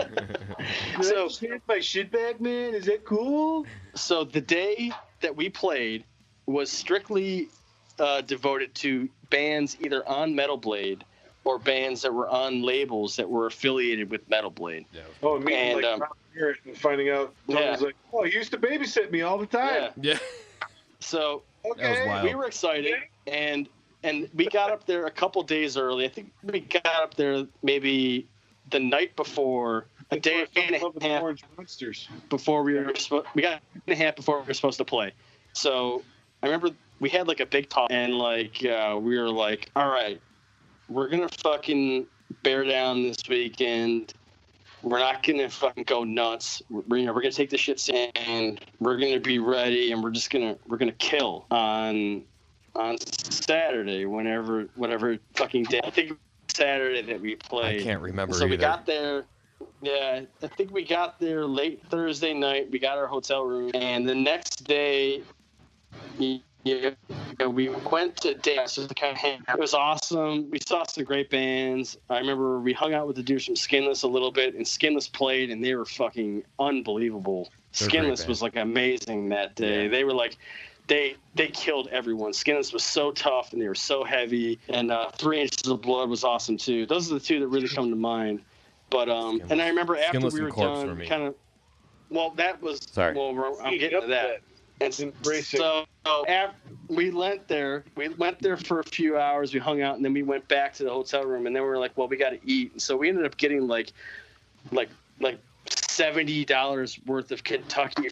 my shit back, man? Is that cool? So the day that we played was strictly devoted to bands either on Metal Blade or bands that were on labels that were affiliated with Metal Blade. Yeah. Oh, and finding out. I was like, oh, he used to babysit me all the time. Yeah. So okay, we were excited, and we got up there a couple days early. I think we got up there maybe the night before a day and a half Orange Monsters. before we got a day and a half before we were supposed to play. So I remember we had like a big talk, and like we were like, all right, we're gonna fucking bear down this weekend. We're not gonna fucking go nuts. We're gonna take this shit and we're gonna be ready, and we're gonna kill on Saturday, whatever fucking day. I think Saturday that we played. I can't remember. So either. we got there. Yeah, I think we got there late Thursday night. We got our hotel room, and the next day, we went to dance just to kind of hang out. It was awesome. We saw some great bands. I remember we hung out with the dudes from Skinless a little bit, and Skinless played, and they were fucking unbelievable. Skinless was like amazing that day. Yeah. They were like, they killed everyone. Skinless was so tough, and they were so heavy. And 3 Inches of Blood was awesome too. Those are the two that really come to mind. But and I remember after Skinless we were done, kind of. Well, that was. Sorry. Well, I'm getting to that. And so after we went there for a few hours. We hung out, and then we went back to the hotel room, and then we were like, well, we got to eat. And so we ended up getting like $70 worth of Kentucky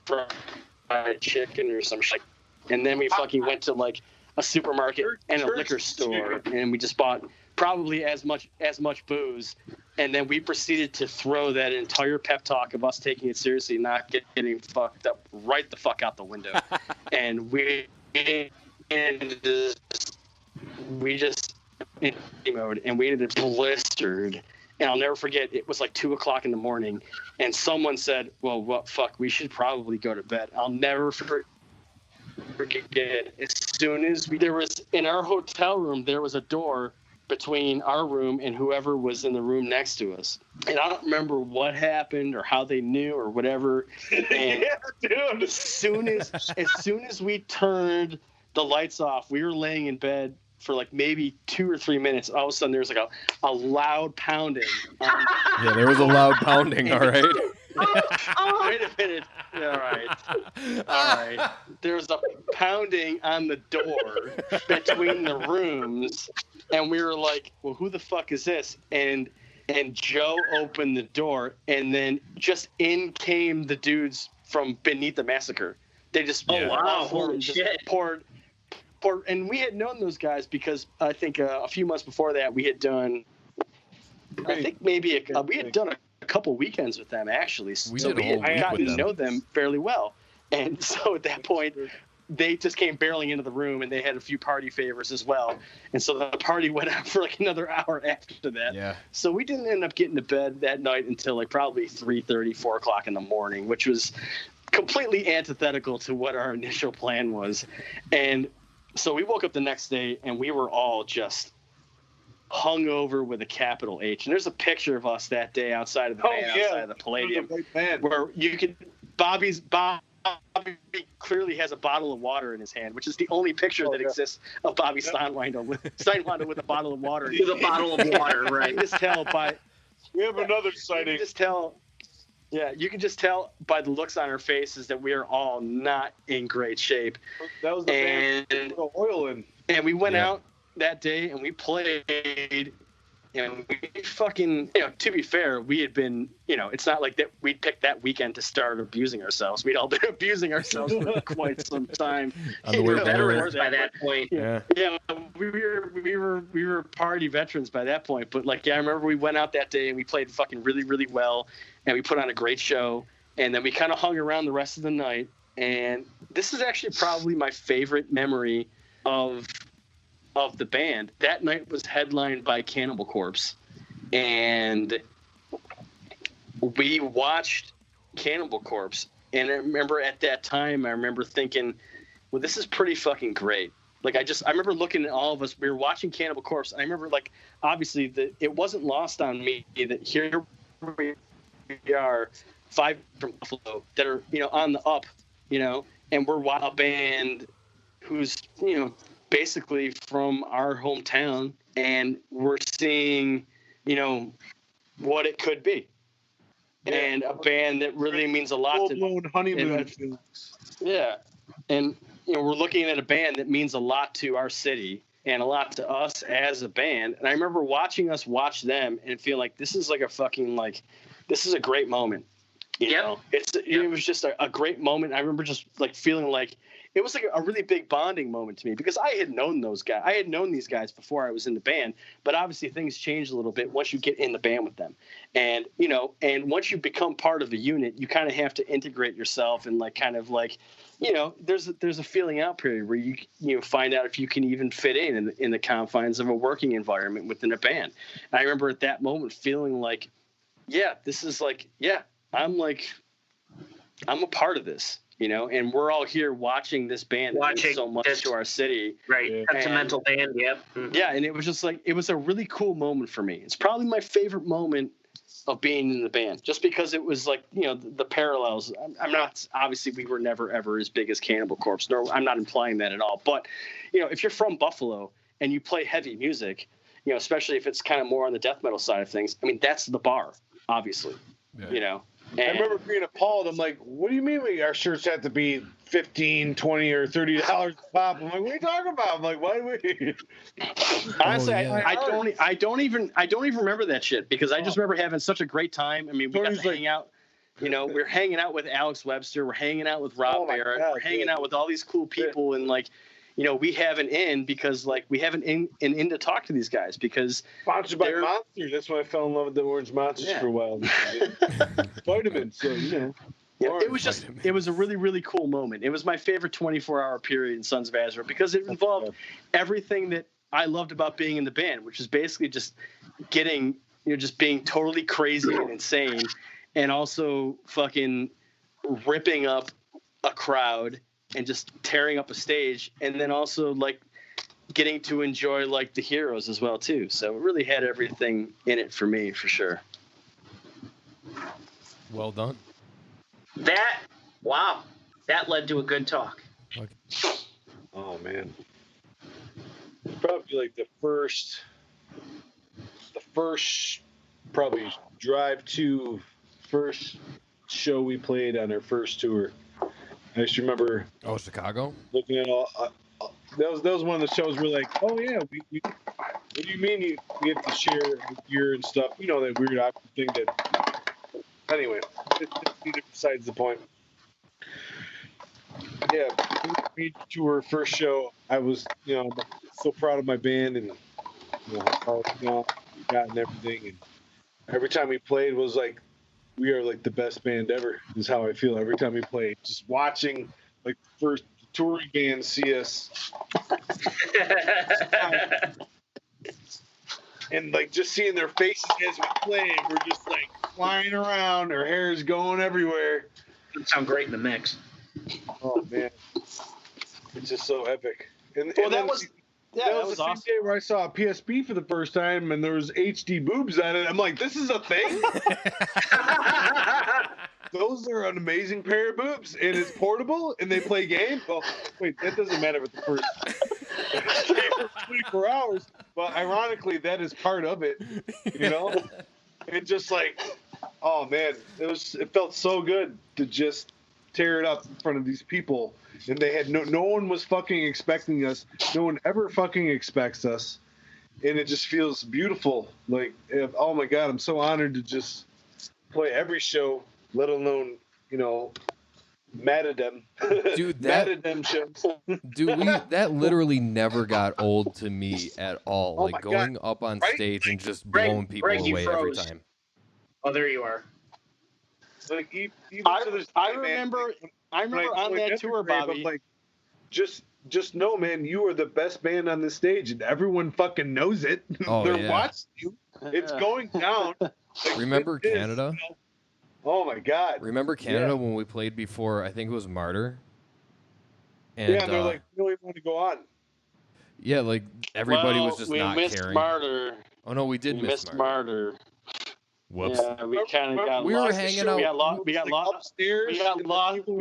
Fried Chicken or some shit. And then we fucking went to like a supermarket and a liquor store, and we just bought probably as much booze. And then we proceeded to throw that entire pep talk of us taking it seriously, not getting fucked up, right the fuck out the window. And we just in mode, and we ended up blistered. And I'll never forget, it was like 2:00 in the morning, and someone said, well, what fuck, we should probably go to bed. I'll never forget, as soon as there was, in our hotel room, there was a door between our room and whoever was in the room next to us. And I don't remember what happened or how they knew or whatever. And yeah, dude. As soon as we turned the lights off, we were laying in bed for like maybe 2 or 3 minutes. All of a sudden there was like a loud pounding. Yeah, there was a loud pounding, all right. Wait a minute. All right. There was a pounding on the door between the rooms, and we were like, well, who the fuck is this? And Joe opened the door, and then just in came the dudes from Beneath the Massacre. They just poured. And we had known those guys because I think a few months before that we had done, I think maybe we had done a couple weekends with them actually. So we had gotten to know them fairly well. And so at that point, they just came barreling into the room, and they had a few party favors as well. And so the party went on for like another hour after that. Yeah. So we didn't end up getting to bed that night until like probably 3:30, 4 o'clock in the morning, which was completely antithetical to what our initial plan was. And so we woke up the next day, and we were all just hungover with a capital H. And there's a picture of us that day outside of the outside of the Palladium, where you could Bobby clearly has a bottle of water in his hand, which is the only picture that exists of Bobby Steinwandel with a bottle of water. With a bottle of water, right? You can just tell by. We have another sighting. You can just tell by the looks on our faces that we are all not in great shape. That was the oil in. And we went out that day, and we played, and we fucking, to be fair, we had been, it's not like that we'd picked that weekend to start abusing ourselves. We'd all been abusing ourselves for quite some time. Veterans by that point. Yeah, we were party veterans by that point. But I remember we went out that day, and we played fucking really, really well, and we put on a great show, and then we kind of hung around the rest of the night. And this is actually probably my favorite memory of the band. That night was headlined by Cannibal Corpse, and we watched Cannibal Corpse. And I remember at that time, thinking, well, this is pretty fucking great. I remember looking at all of us. We were watching Cannibal Corpse. And I remember, obviously, it wasn't lost on me that here we are, 5 from Buffalo that are, on the up, and we're a band who's, basically from our hometown, and we're seeing, what it could be. Yeah. And a band that really means a lot to full-blown honeymoon. Yeah. And, we're looking at a band that means a lot to our city, and a lot to us as a band. And I remember watching us watch them and feel like this is like a fucking like this is a great moment. You know, it was just a great moment. I remember just like feeling like it was like a really big bonding moment to me because I had known those guys. I had known these guys before I was in the band, but obviously things change a little bit once you get in the band with them. And, you know, and once you become part of a unit, you kind of have to integrate yourself and like kind of like, you know, there's a feeling out period where you find out if you can even fit in the confines of a working environment within a band. And I remember at that moment feeling like, yeah, this is like, yeah, I'm a part of this, you know, and we're all here watching this band that means so much to our city. Right. Yeah. Sentimental band. Yep. Mm-hmm. Yeah. And it was just like, it was a really cool moment for me. It's probably my favorite moment of being in the band just because it was like, you know, the parallels. I'm not, obviously we were never ever as big as Cannibal Corpse, nor I'm not implying that at all. But, you know, if you're from Buffalo and you play heavy music, you know, especially if it's kind of more on the death metal side of things, I mean, that's the bar, obviously, you know. And I remember being appalled. I'm like, what do you mean our shirts have to be $15, $20, or $30 a pop? I'm like, what are you talking about? I'm like, why do we? Honestly, yeah. I don't even remember that shit because I just remember having such a great time. I mean, we got to hang out. You know, we're hanging out with Alex Webster. We're hanging out with Rob Barrett. We're hanging out with all these cool people, and like, you know, we have an in because like we have an in to talk to these guys because sponsored by Monsters. That's when I fell in love with the Orange Monsters for a while. Vitamins, so you know. Yeah, it was a really, really cool moment. It was my favorite 24-hour period in Sons of Azrael because it involved everything that I loved about being in the band, which is basically just getting, you know, just being totally crazy and insane and also fucking ripping up a crowd and just tearing up a stage, and then also like getting to enjoy like the heroes as well too. So it really had everything in it for me, for sure. Well done. That led to a good talk. Okay. Oh man, probably like the first probably drive to first show we played on our first tour. I just remember. Oh, Chicago. Looking at all, that was one of the shows where like, oh yeah, we what do you mean you get to share gear and stuff? You know, that weird awkward thing that. Anyway, it's besides the point. Yeah, we to our first show. I was, you know, so proud of my band and you know how we got and everything. And every time we played was like, we are like the best band ever. Is how I feel every time we play. Just watching like first touring band see us, and like just seeing their faces as we play. And we're just like flying around. Our hair is going everywhere. It sound great in the mix. Oh man, it's just so epic. And that was the same day where I saw a PSP for the first time, and there was HD boobs on it. I'm like, this is a thing. Those are an amazing pair of boobs, and it's portable, and they play games. Well, wait, that doesn't matter with the first 24 hours, but ironically, that is part of it. You know, and just like, oh man, it felt so good to just tear it up in front of these people, and they had no one was fucking expecting us. No one ever fucking expects us, and it just feels beautiful. Like, oh my god, I'm so honored to just play every show. Let alone, you know, Matadem. Dude, Matadem shows. Dude, that literally never got old to me at all. Oh like going up on stage and just blowing people away every time. Oh, there you are. Like even I to this remember man, on that tour, Bobby. I'm like, just know, man, you are the best band on the stage, and everyone fucking knows it. Oh, They're yeah. watching you. It's going down. Like, Remember it is, Canada? you know? Oh my god. Remember Canada when we played before? I think it was Martyr. And, yeah, and they're like, we don't even want to go on. Yeah, like everybody was just not missed caring. Martyr. Oh no, we did miss Martyr. Whoops. Yeah, we kind of got We lost. were hanging out. We got lost upstairs. We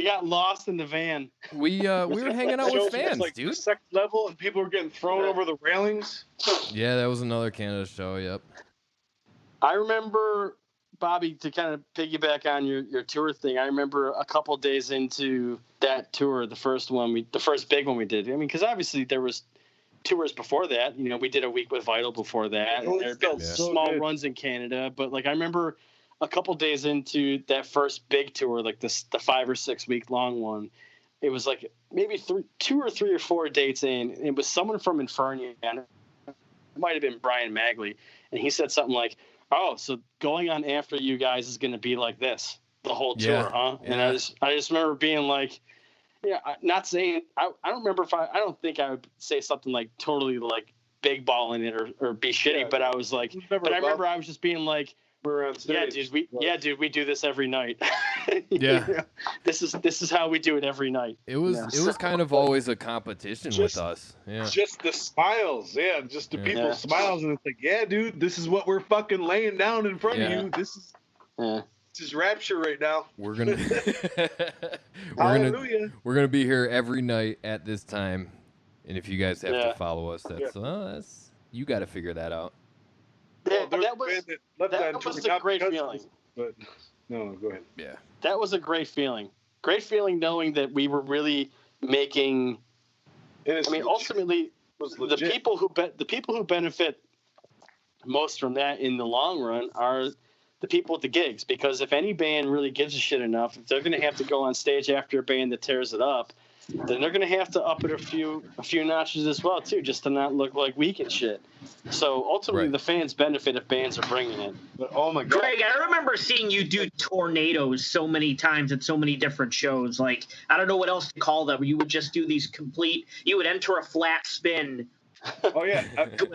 got lost in the van. We were hanging out with fans, like dude. The second level, and people were getting thrown over the railings. Yeah, that was another Canada show. Yep. I remember, Bobby, to kind of piggyback on your tour thing. I remember a couple days into that tour, the first big one we did. I mean, because obviously there was tours before that. You know, we did a week with Vital before that. Oh, There it's have been so small good. runs in Canada, but like I remember a couple days into that first big tour, like the 5 or 6 week long one, it was like maybe 2 or 3 or 4 dates in. It was someone from Infernia, and it might have been Brian Magley, and he said something like, "Oh, so going on after you guys is going to be like this the whole tour, huh?" And I just remember being like, yeah, not saying I don't remember if I don't think I would say something like totally like big balling it or be shitty, Yeah, but I was like, but I remember I was just being like, we're on stage. dude, we do this every night. Yeah. You know, this is how we do it every night. It was kind of always a competition with us. Yeah. Just the smiles, just the people Yeah. smiles, and it's like, yeah, dude, this is what we're fucking laying down in front Yeah. of you. This Yeah. is rapture right now. We're gonna Hallelujah. we're gonna be here every night at this time, and if you guys have Yeah. to follow us, that's you got to figure that out. Yeah, Well, that was a great feeling. But no, go ahead. Yeah. That was a great feeling. Great feeling knowing that we were really making. And it's I mean, ultimately, was the legit. people who benefit most from that in the long run are the people at the gigs, because if any band really gives a shit enough, if they're going to have to go on stage after a band that tears it up, then they're going to have to up it a few notches as well too, just to not look like weak and shit. So ultimately, Right. the fans benefit if bands are bringing it. But oh my god, Greg, I remember seeing you do tornadoes so many times at so many different shows. Like, I don't know what else to call them. You would just do these you would enter a flat spin oh yeah,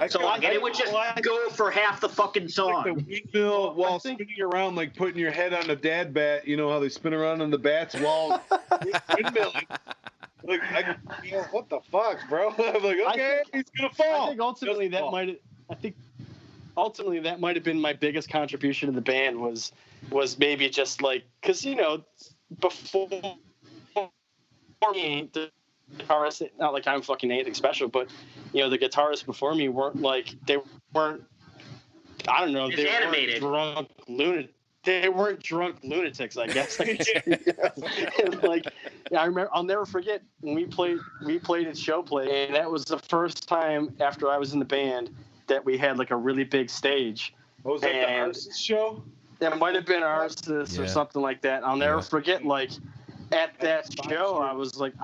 song, and it would just go for half the fucking like song. the windmill while spinning around, like putting your head on a dad bat. You know how they spin around on the bats while windmilling. Like, what the fuck, bro? I'm like, okay, he's gonna fall. I think ultimately that might have been my biggest contribution to the band was maybe just like, because before me, the guitarist, not like I'm fucking anything special, but the guitarists before me weren't like, they weren't, I don't know, they Animated. weren't drunk lunatics, I guess. And like, I remember, I'll never forget when we played at Showplay, and that was the first time after I was in the band that we had like a really big stage. What was that, the Arsis show? It might have been Arsis or something like that. I'll never forget, like, at that show, I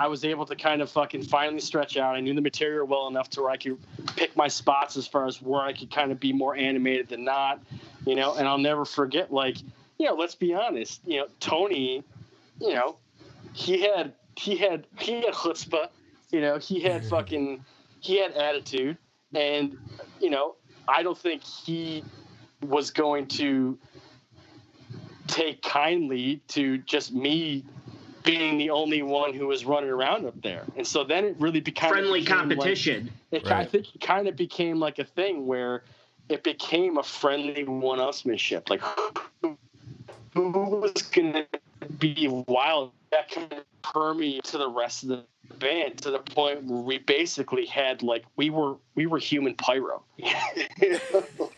was able to kind of fucking finally stretch out. I knew the material well enough to where I could pick my spots as far as where I could kind of be more animated than not, and I'll never forget, like, let's be honest, Tony, he had chutzpah, he had attitude, and, I don't think he was going to take kindly to just me being the only one who was running around up there. And so then it really became Friendly competition. I think it kind of became like a thing where it became a friendly one-upsmanship. Like, who was going to be wild? That kind of permeated to the rest of the band, to the point where we basically had, like, we were human pyro.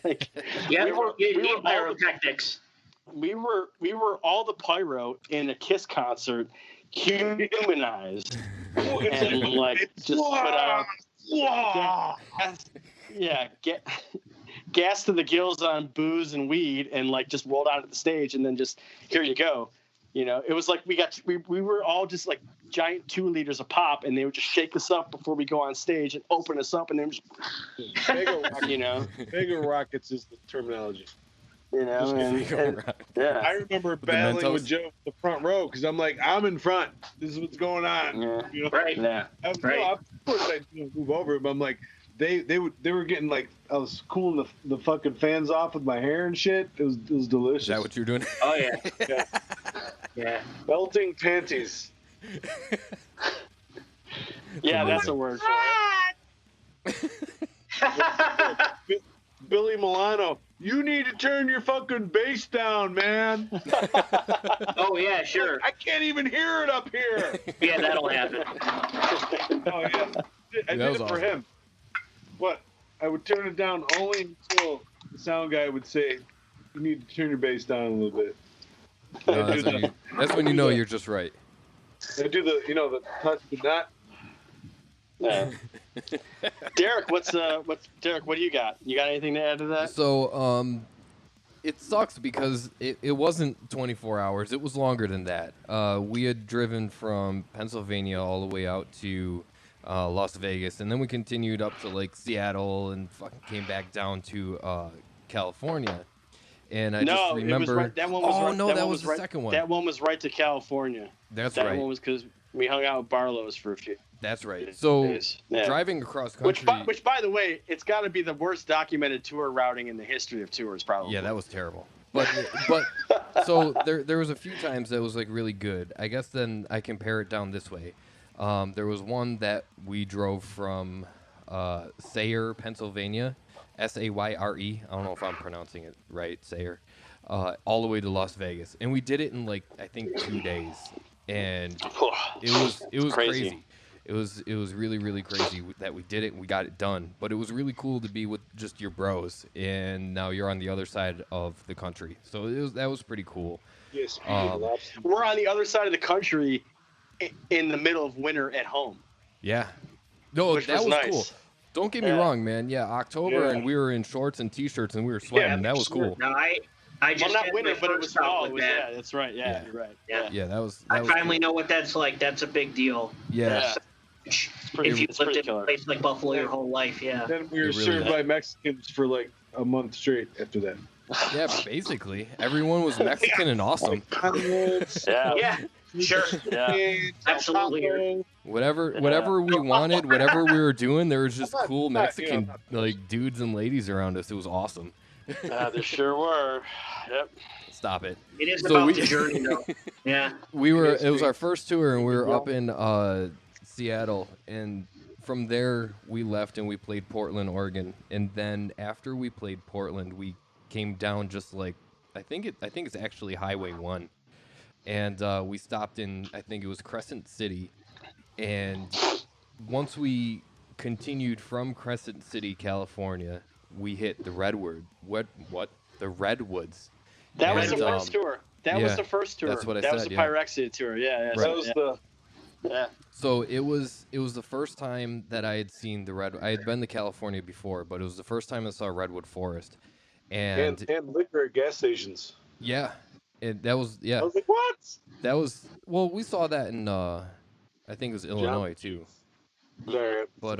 Like, Yeah, we were pyrotechnics. We were all the pyro in a Kiss concert, humanized, and like just put out gas to the gills on booze and weed, and like just rolled onto the stage, and then just, here you go. It was like we were all just like giant 2 liters of pop, and they would just shake us up before we go on stage and open us up, and then just, Mega rockets is the terminology. Yeah. I remember battling with Joe in the front row because I'm like, I'm in front. This is what's going on. Yeah. Right. Yeah. Of course I move over, but I'm like, they were getting, like, I was cooling the fucking fans off with my hair and shit. It was delicious. Is that what you're doing? Oh yeah. Yeah. Belting panties. Yeah, that's a word for it. Billy Milano, you need to turn your fucking bass down, man. Oh yeah, sure. I can't even hear it up here. Yeah, that'll happen. Oh yeah, I did it for him. What? I would turn it down only until the sound guy would say, "You need to turn your bass down a little bit." No, that's when you know you're just right. I do the touch but not. Yeah. Derek, Derek? What do you got? You got anything to add to that? So, it sucks because it wasn't 24 hours. It was longer than that. We had driven from Pennsylvania all the way out to Las Vegas, and then we continued up to like Seattle and fucking came back down to California. And I just remember. It was right. That one was oh right, no, that was the right, second one. That one was right to California. That's that right. That one was because we hung out with Barlow's for a few. That's right. So days. Yeah. driving across country, which by the way, it's got to be the worst documented tour routing in the history of tours, probably. Yeah, that was terrible. But so there was a few times that was like really good. I guess then I compare it down this way. There was one that we drove from Sayre, Pennsylvania, Sayre. I don't know if I'm pronouncing it right, Sayre, all the way to Las Vegas, and we did it in like I think 2 days, and it was crazy. It was really, really crazy that we did it and we got it done. But it was really cool to be with just your bros, and now you're on the other side of the country. So that was pretty cool. Yes, we're on the other side of the country in the middle of winter at home. Yeah. No, which that was nice. cool. Don't get me wrong, man. Yeah, October, and we were in shorts and T-shirts, and we were sweating. Yeah, that was cool. No, I just not had winter, my but it first was bout fall. with It was, that. that's right. Yeah, you're right. Yeah, that was I finally cool. know what that's like. That's a big deal. Yeah. If you've lived in a place like Buffalo your whole life, yeah. Then we were served by Mexicans for like a month straight after that. Yeah, basically. Everyone was Mexican and awesome. Yeah, sure. Yeah. Absolutely. Whatever we wanted, whatever we were doing, there was just cool Mexican like dudes and ladies around us. It was awesome. There sure were. Yep. Stop it. It is about the journey, though. Yeah. It was our first tour, and we were up in Seattle, and from there we left and we played Portland, Oregon, and then after we played Portland, we came down just like I think it's actually Highway 1, and we stopped in I think it was Crescent City, and once we continued from Crescent City, California, we hit the Redwoods. The Redwoods. That was the first tour. That was the first tour. That's what I said. That was the Pyrexia tour. Yeah. Right. That was the. Yeah. So it was the first time that I had seen the Redwood. I had been to California before, but it was the first time I saw Redwood Forest, and liquor at gas stations. Yeah, that was I was like, what? That was we saw that in I think it was Illinois too. Sorry, but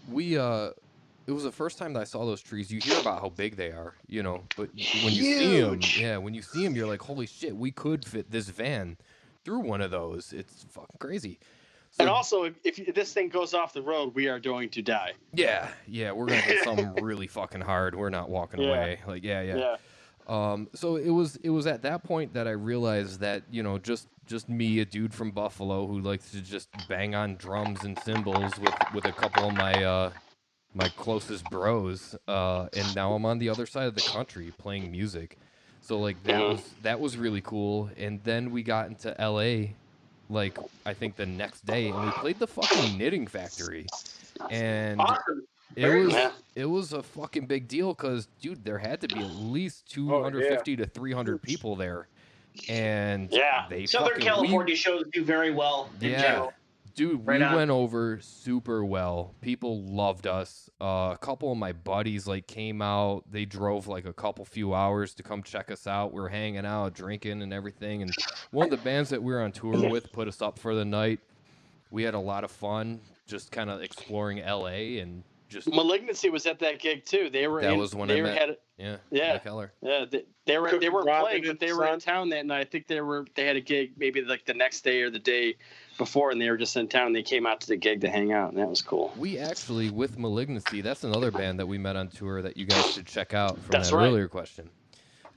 we it was the first time that I saw those trees. You hear about how big they are, but when you see them, you're like, holy shit, we could fit this van through one of those. It's fucking crazy. So, and also, if this thing goes off the road, we are going to die. Yeah, we're gonna hit something really fucking hard. We're not walking away. Like, yeah. So it was at that point that I realized that just me, a dude from Buffalo who likes to just bang on drums and cymbals with a couple of my closest bros, and now I'm on the other side of the country playing music. So like that was really cool. And then we got into LA, like I think the next day, and we played the fucking Knitting Factory, and it was a fucking big deal because dude, there had to be at least 250 to 300 people there, and Southern California shows do very well in general. Dude, we went over super well. People loved us. A couple of my buddies came out. They drove a couple few hours to come check us out. We were hanging out, drinking and everything. And one of the bands that we were on tour with put us up for the night. We had a lot of fun just kind of exploring LA and just Malignancy was at that gig too. Was when I met. Mike Heller. Yeah, they weren't playing, but they were in town that night. I think they had a gig maybe the next day or the day before, and they were just in town. They came out to the gig to hang out, and that was cool. We actually, with Malignancy, that's another band that we met on tour that you guys should check out from earlier question.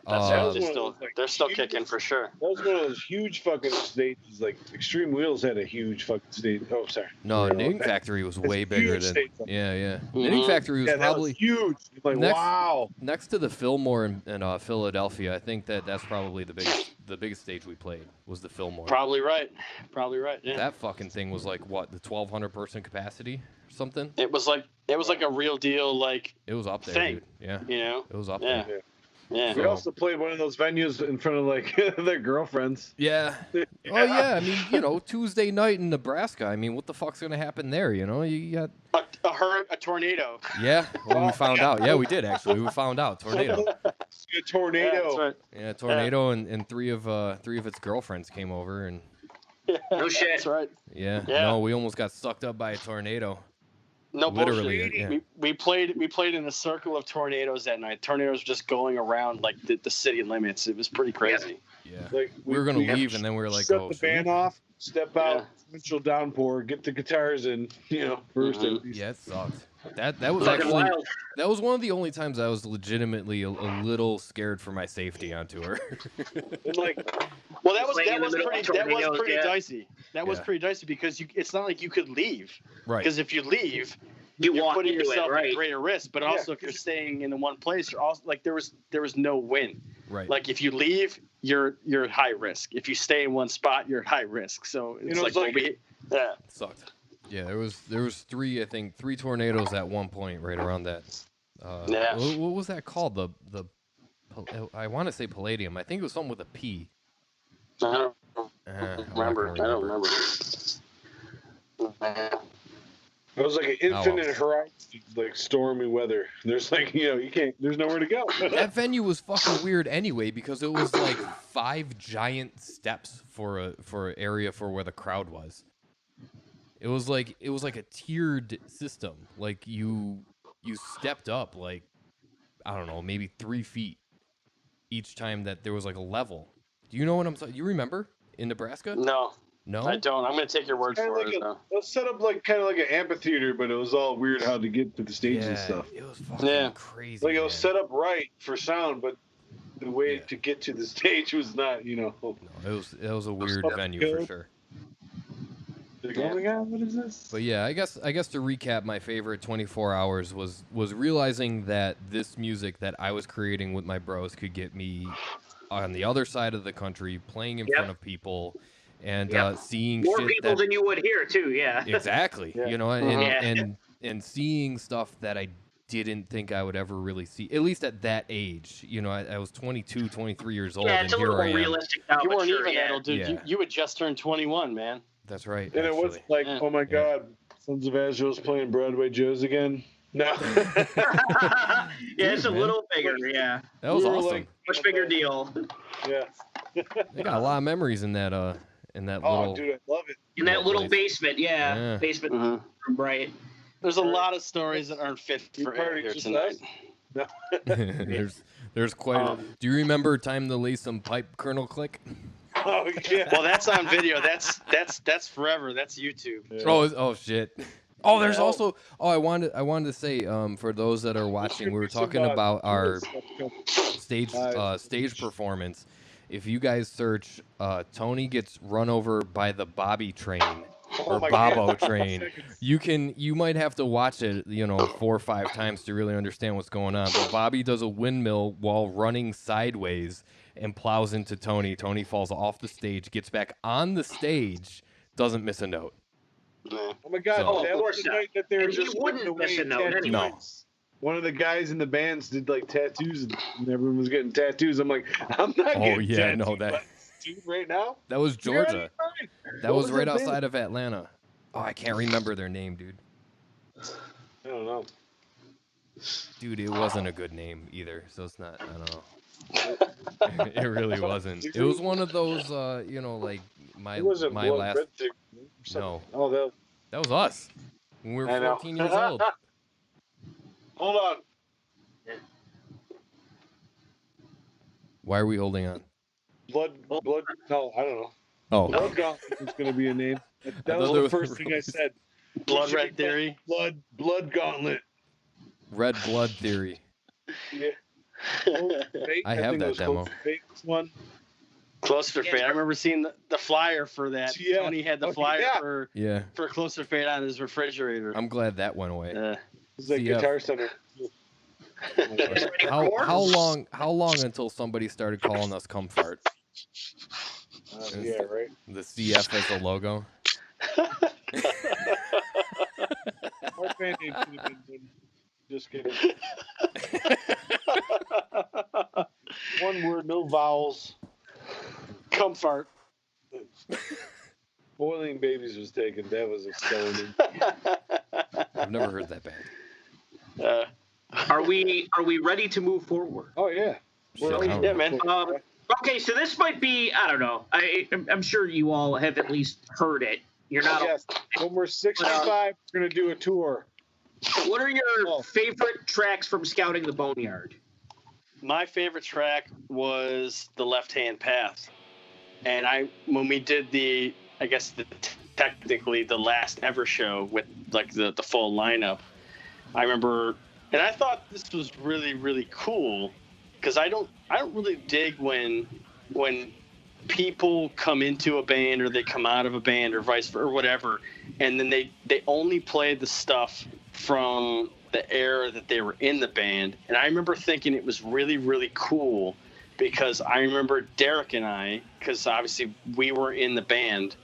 They're still kicking for sure. That was one of those huge fucking stages. Like Extreme Wheels had a huge fucking stage. Oh, sorry. No, Knitting Factory was way bigger than. Yeah. Knitting Factory was probably huge. Like wow. Next to the Fillmore in Philadelphia, I think that's probably the biggest stage we played was the Fillmore. Probably right. Yeah. That fucking thing was the 1,200 person capacity or something. It was like a real deal. It was up there, thing, dude. Yeah. It was up there. Yeah. We also played one of those venues in front of like their girlfriends. Yeah. Oh yeah. I mean, Tuesday night in Nebraska. I mean, what the fuck's gonna happen there? You got. A tornado. Yeah. Well, we found out. Yeah, we did actually. We found out tornado. A tornado. Yeah, that's right. Yeah, tornado, and three of its girlfriends came over, and No shit. That's right. yeah, Yeah. no, we almost got sucked up by a tornado. No Literally, bullshit. yeah. We played in a circle of tornadoes that night. Tornadoes just going around like the city limits. It was pretty crazy. Yeah, Like we were gonna leave, and then we were like, shut oh, the should we- band off, step out, Yeah. torrential downpour, get the guitars in, first. Mhm. at least. Yeah, it sucked. That was Fucking actually wild. that was one of the only times I was legitimately a little scared for my safety on tour. And like, Well, that was Playing in the middle of tornadoes, pretty yeah. dicey. That was Yeah. pretty dicey because it's not like you could leave. Right. Because if you leave, You you're walk putting into it, yourself right? at greater risk. But also, if you're staying in the one place, you're also like there was no wind. Right. Like if you leave, you're at high risk. If you stay in one spot, you're at high risk. So it's it's like, like- yeah. It sucked. Yeah, there was three tornadoes at one point right around that. Yeah. What was that called? I want to say Palladium. I think it was something with a P. I don't I'm not remember. gonna I don't remember. it was like an well. infinite horizon, like stormy weather. There's like, you can't. There's nowhere to go. That venue was fucking weird anyway because it was like 5 giant steps for an area for where the crowd was. It was like a tiered system. Like you stepped up like, I don't know, maybe 3 feet each time that there was like a level. Do you know what I'm saying? You remember in Nebraska? No, No. I don't. I'm gonna take your word Kinda for like it. a, though. it was set up like kind of like an amphitheater, but it was all weird how to get to the stage Yeah, and stuff. it was fucking Yeah. crazy. Like it was man. set up right for sound, but the way Yeah. to get to the stage was not, No, it was a weird fucking venue for good. sure. Like, oh my god, what is this? But yeah, I guess to recap, my favorite 24 hours was realizing that this music that I was creating with my bros could get me on the other side of the country, playing in Yep. front of people, and Yep. seeing More shit people that than you would here too. Yeah. exactly, Yeah. and seeing stuff that I didn't think I would ever really see, at least at that age. I was 22, 23 years old, Yeah, and it's a here little I more am. realistic now. You but weren't sure, even yeah. that old, dude. Yeah. You had just turned 21, man. That's right. And it was actually. like, Yeah. oh my Yeah. god, Sons of Azrael's playing Broadway Joes again. No. Yeah, it's a man. little bigger. Yeah, That was We were awesome. like- much bigger deal. Yeah. They got a lot of memories in that Oh, little. dude, I love it. In that little place. basement, Yeah. basement Mhm. room, right? There's a lot of stories that aren't fit You for party here just tonight. there's quite. Um, Do you remember time to lay some pipe, Colonel Click? Oh yeah. Well, that's on video. That's forever. That's YouTube. Yeah. Oh shit. Oh, there's Yeah. also. Oh, I wanted to say for those that are watching, we were talking about our stage performance. If you guys search Tony gets run over by the Bobby train or my Bobo God. train, you might have to watch it 4 or 5 times to really understand what's going on. But Bobby does a windmill while running sideways and plows into Tony. Tony falls off the stage, gets back on the stage, doesn't miss a note. Yeah. Oh my god, So- that Of was course the not. night that they were And he just wouldn't giving miss away a note tattoos. anyway. No. One of the guys in the bands did like tattoos, and everyone was getting tattoos. I'm like, I'm not Oh, getting yeah, tattooed no, that- by this dude right now. That was You're out of Georgia. your mind. That What was right that band? outside of Atlanta. Oh, I can't remember their name, dude. I don't know. Dude, it wasn't a good name either, so it's not. I don't know. It really wasn't. It was one of those, like my It wasn't my Blood last. Red Thing. No, Oh, that. that was us when we were I know. 14 years old. Hold on. Why are we holding on? Blood. No, I don't know. Oh, Blood Gauntlet was going to be a name. That thought was there the was- first thing I said. Blood Red Theory. Blood Gauntlet. Red Blood Theory. Yeah. Fate, I have think it that was demo. Close to Fate, one. Closer Fate. I remember seeing the flyer for that. Yeah. Tony had the Oh, flyer yeah. Yeah, for Closer Fate on his refrigerator. I'm glad that went away. It was like CF. Guitar Center. How long until somebody started calling us Comfort? Yeah, right. The CF as a logo. Our band name should have been. Just kidding. One word, no vowels. Comfort. Boiling Babies was taken. That was exciting. I've never heard that band. Are we ready to move forward? Oh, yeah. Shit, I don't Yeah, know. man. Okay, so this might be, I don't know. I'm sure you all have at least heard it. You're not. Yes. When we're 65, we're going to do a tour. What are your favorite tracks from Scouting the Boneyard? My favorite track was The Left Hand Path. And when we did technically the last ever show with like the full lineup, I remember, and I thought this was really, really cool because I don't really dig when people come into a band or they come out of a band or vice versa or whatever, and then they only play the stuff from the era that they were in the band. And I remember thinking it was really, really cool because I remember Derrick and I, because obviously we were in the band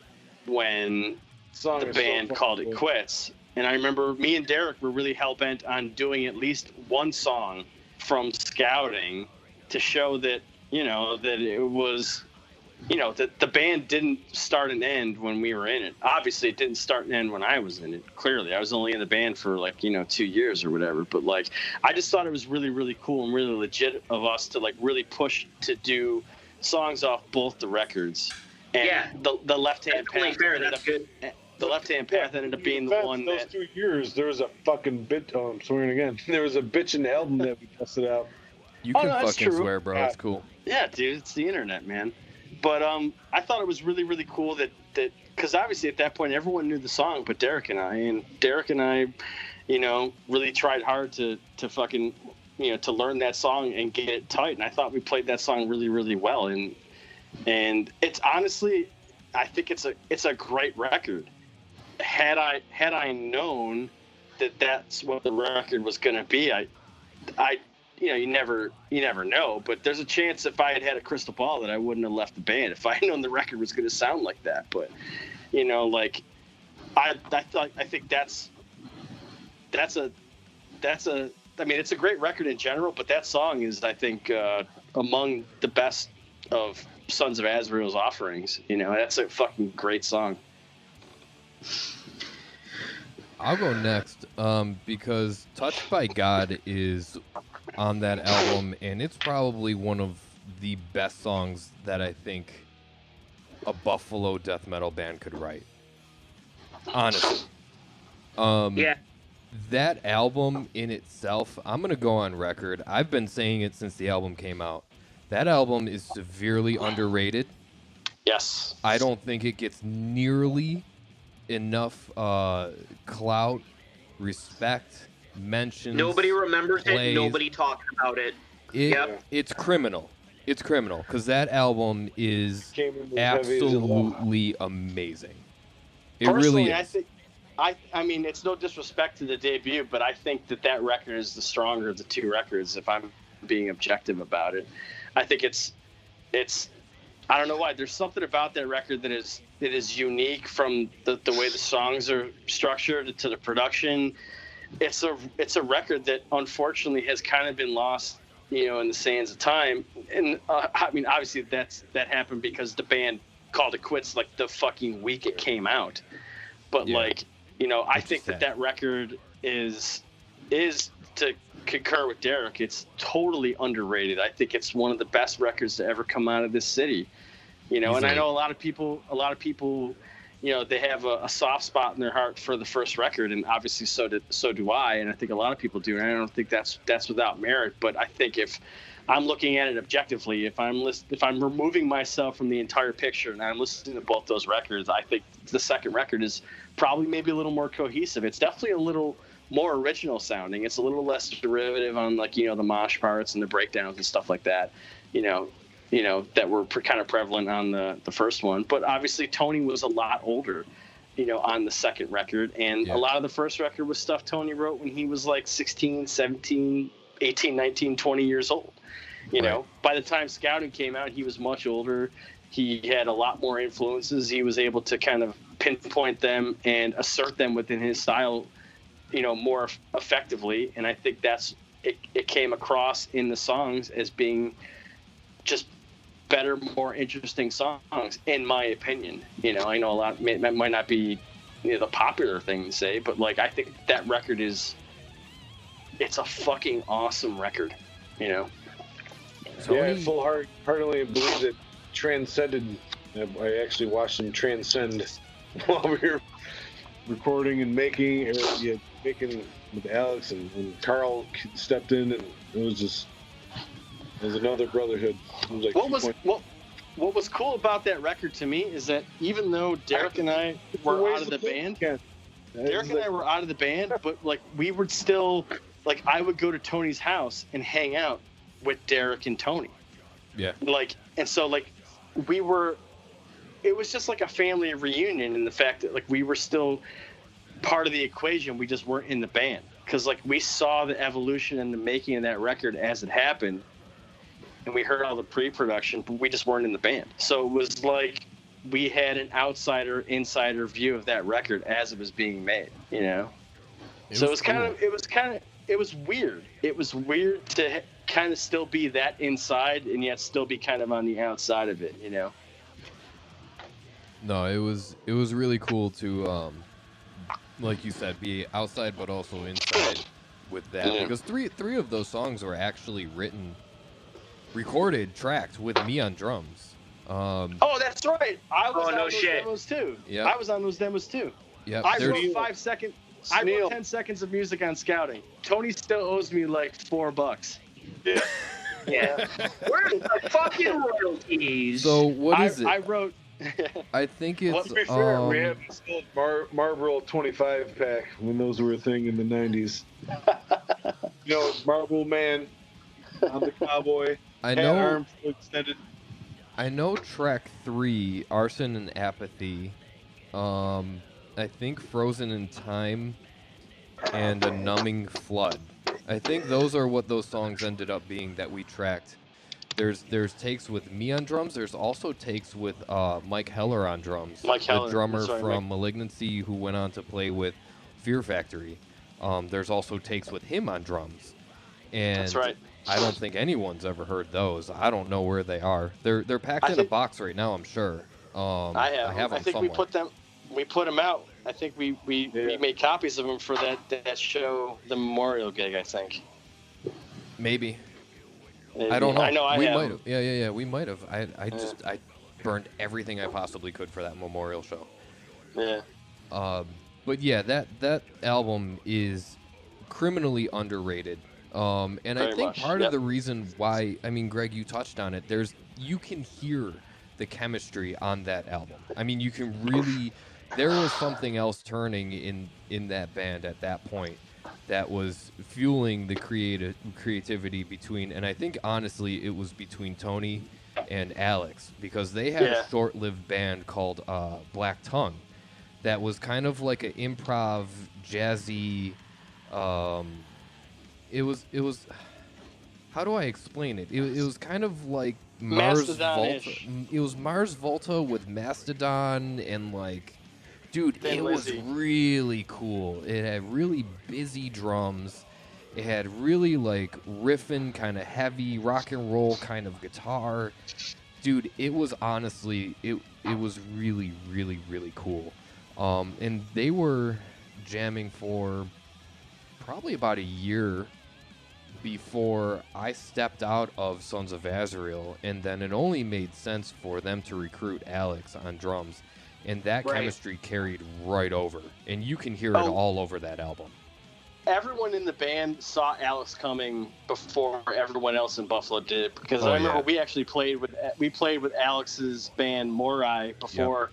when the band called it quits. And I remember me and Derrick were really hell-bent on doing at least one song from Scouting to show that, that it was, that the band didn't start and end when we were in it. Obviously, it didn't start and end when I was in it. Clearly, I was only in the band for 2 years or whatever. But I just thought it was really, really cool and really legit of us to really push to do songs off both the records. And yeah, the Left Hand Path. Fair. That's good. The Left Hand Path ended up being the one those 2 years, there was a fucking I'm swearing again. There was a bitchin' album that we tested out. You can that's fucking true. swear, bro. Yeah. It's cool. Yeah, dude, it's the internet, man. But I thought it was really, really cool that because obviously at that point everyone knew the song but Derrick and I, really tried hard to fucking, to learn that song and get it tight. And I thought we played that song really, really well. And it's honestly, I think it's a great record. Had I known that that's what the record was going to be, I you never know, but there's a chance if I had a crystal ball that I wouldn't have left the band if I had known the record was going to sound like that. But I think that's I mean, it's a great record in general, but that song is, I think, among the best of Sons of Azrael's offerings. That's a fucking great song. I'll go next because Touched by God is on that album, and it's probably one of the best songs that I think a Buffalo death metal band could write. Honestly. Yeah. That album in itself, I'm going to go on record. I've been saying it since the album came out. That album is severely underrated. Yes. I don't think it gets nearly enough clout, respect, mentions. Nobody remembers plays. it. Nobody talks about it. Yep. It's criminal. It's criminal because that album is absolutely amazing. It Personally, really is. I mean, it's no disrespect to the debut, but I think that record is the stronger of the two records. If I'm being objective about it, I think it's. I don't know why. There's something about that record that is unique from the way the songs are structured to the production. It's a record that unfortunately has kind of been lost, in the sands of time. And I mean, obviously that happened because the band called it quits like the fucking week it came out. But I think that record is to concur with Derrick. It's totally underrated. I think it's one of the best records to ever come out of this city. And I know a lot of people, they have a soft spot in their heart for the first record, and obviously so do I, and I think a lot of people do, and I don't think that's without merit. But I think if I'm looking at it objectively, if I'm removing myself from the entire picture and I'm listening to both those records, I think the second record is probably maybe a little more cohesive. It's definitely a little more original sounding. It's a little less derivative on the mosh parts and the breakdowns and stuff like that. That were kind of prevalent on the first one. But obviously Tony was a lot older, on the second record. And a lot of the first record was stuff Tony wrote when he was like 16, 17, 18, 19, 20 years old. By the time Scouting came out, he was much older. He had a lot more influences. He was able to kind of pinpoint them and assert them within his style, more effectively. And I think it came across in the songs as being just better, more interesting songs, in my opinion. You know, I know a lot that might not be, you know, the popular thing to say, but like I think that record it's a fucking awesome record. You know. Yeah, full-heartedly believe it transcended. I actually watched him transcend while we were recording and making with Alex, and Carl stepped in, and it was another brotherhood. It was like what was cool about that record to me is that even though Derrick and I were out of the band, Derrick and I were out of the band, but like we would still, like I would go to Tony's house and hang out with Derrick and Tony. Yeah. Like, and so like it was just like a family reunion in the fact that like we were still part of the equation. We just weren't in the band because like we saw the evolution and the making of that record as it happened, and we heard all the pre-production, but we just weren't in the band. So it was like we had an insider view of that record as it was being made, you know. It was weird. It was weird to kind of still be that inside and yet still be kind of on the outside of it, you know. No, it was really cool to like you said, be outside but also inside with that, because three of those songs were actually recorded, tracked with me on drums. Oh, that's right. I was on those demos too. Yep. I was on those demos too. Yeah. I wrote 5 seconds. I wrote 10 seconds of music on Scouting. Tony still owes me like $4. Yeah. Yeah. Where's the fucking royalties? So what is it? I wrote. I think it's. Well, to be fair, we have a Marlboro 25 pack when those were a thing in the 90s. You know, Marlboro Man, I'm the cowboy. I know. Arms extended. I know track 3, Arson and Apathy. I think Frozen in Time and A Numbing Flood. I think those are what those songs ended up being that we tracked. There's takes with me on drums. There's also takes with Mike Heller on drums. Mike Heller, the drummer right, from Malignancy, who went on to play with Fear Factory. There's also takes with him on drums. And that's right. I don't think anyone's ever heard those. I don't know where they are. They're packed in a box right now, I'm sure. I have them somewhere. We put them out. I think we made copies of them for that show, the Memorial gig, I think. Maybe. I don't know. I know we might have. Yeah. We might have. I burned everything I possibly could for that Memorial show. Yeah. But yeah, that album is criminally underrated. And I think part of the reason why, I mean, Greg, you touched on it. You can hear the chemistry on that album. I mean, you can really. There was something else turning in that band at that point that was fueling the creativity between, and I think honestly it was between Tony and Alex, because they had a short-lived band called Black Tongue that was kind of like an improv jazzy. It was how do I explain it? It was kind of like Mars Volta. It was Mars Volta with Mastodon and like. Dude, it was really cool. It had really busy drums. It had really like riffing, kind of heavy rock and roll kind of guitar. Dude, it was honestly, it was really, really, really cool. And they were jamming for probably about a year before I stepped out of Sons of Azrael, and then it only made sense for them to recruit Alex on drums. And that chemistry carried right over. And you can hear it all over that album. Everyone in the band saw Alex coming before everyone else in Buffalo did. Because I remember we actually played with Alex's band Morai before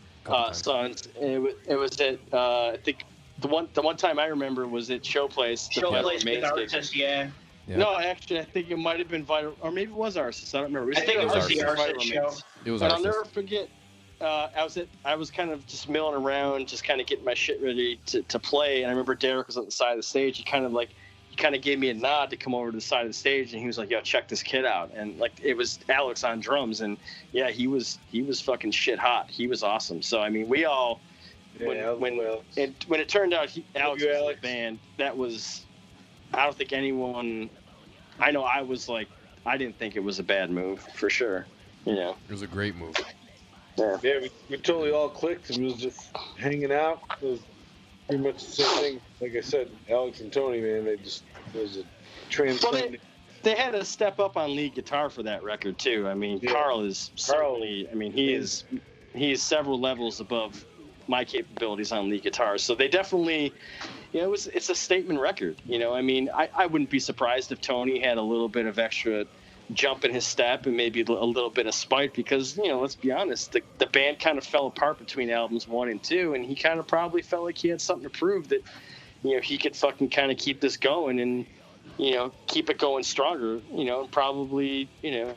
Sons. And it was at I think the one time I remember was at Showplace. Showplace with Artist, yeah. No, actually, I think it might have been Vital, or maybe it was Artist. I don't remember. I think it was the Artist show. It was But Artist. I'll never forget. I was kind of just milling around, just kind of getting my shit ready to play. And I remember Derrick was on the side of the stage. He kind of gave me a nod to come over to the side of the stage, and he was like, "Yo, check this kid out." And like it was Alex on drums, and yeah, he was fucking shit hot. He was awesome. So I mean, we all when it turned out Alex was in the band, that was, I don't think anyone. I know I was like, I didn't think it was a bad move for sure. You know, It was a great move. yeah. Yeah, we totally all clicked and was just hanging out. It was pretty much the same thing. Like I said, Alex and Tony, man, it was a transcending. They had to step up on lead guitar for that record too. I mean, Yeah. Carl is certainly. I mean, he is several levels above my capabilities on lead guitar. So they definitely, you know, it's a statement record. You know, I mean, I wouldn't be surprised if Tony had a little bit of extra jump in his step and maybe a little bit of spite, because, you know, let's be honest, the band kind of fell apart between albums 1 and 2, and he kind of probably felt like he had something to prove, that, you know, he could fucking kind of keep this going and, you know, keep it going stronger, you know, and probably, you know,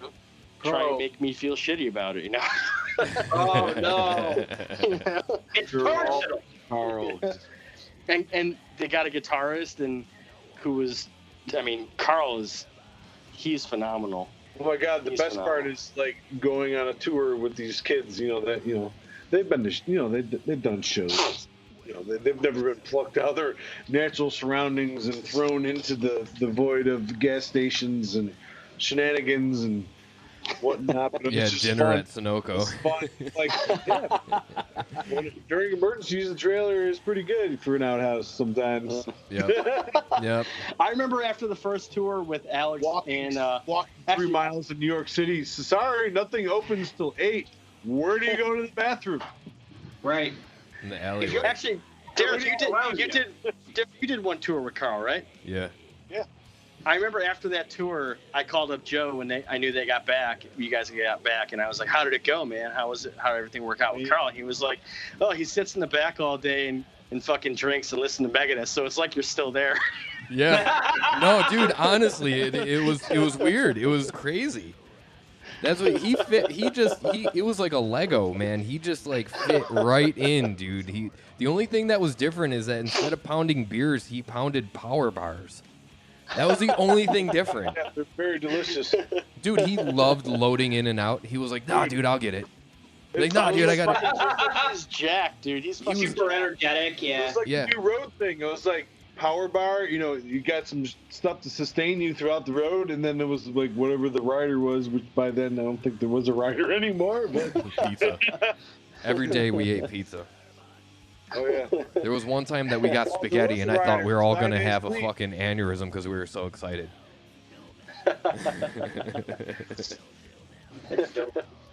try and make me feel shitty about it, you know. Oh no, You know? it's personal. Carl. And they got a guitarist and who was, I mean, Carl is, he's phenomenal. Oh my God, the He's best phenomenal. part is like going on a tour with these kids. You know that they've been to they've done shows. You know they've never been plucked out of their natural surroundings and thrown into the void of gas stations and shenanigans and whatnot. But Yeah, it's just dinner fun. at Sunoco. It's fun. Like, yeah. During emergencies, the trailer is pretty good for an outhouse sometimes. Yep. Yep. I remember after the first tour with Alex Walking and 3 actually- miles in New York City. So, sorry, nothing opens till 8. Where do you go to the bathroom? Right. In the alleyway. actually, Derek, Around you did one tour with Carl, right? Yeah. I remember after that tour, I called up Joe when I knew they got back. You guys got back, and I was like, "How did it go, man? How was it? How did everything work out with Carl?" And he was like, "Oh, he sits in the back all day and fucking drinks and listens to Megadeth, so it's like you're still there." Yeah. No, dude, honestly, it was weird. It was crazy. That's what he fit. It was like a Lego, man. He just like fit right in, dude. The only thing that was different is that instead of pounding beers, he pounded power bars. That was the only thing different. Yeah, they're very delicious. Dude, he loved loading in and out. He was like, "Nah, dude, I'll get it." Like, "Nah, dude, I got it." He's jacked, dude. He's fucking Super energetic. It Yeah. was like Yeah. a new road thing. It was like power bar. You know, you got some stuff to sustain you throughout the road, and then there was like whatever the rider was, which by then I don't think there was a rider anymore. But Pizza. Every day we ate pizza. oh yeah, There was one time that we got spaghetti, and I thought we were all gonna have a fucking aneurysm because we were so excited.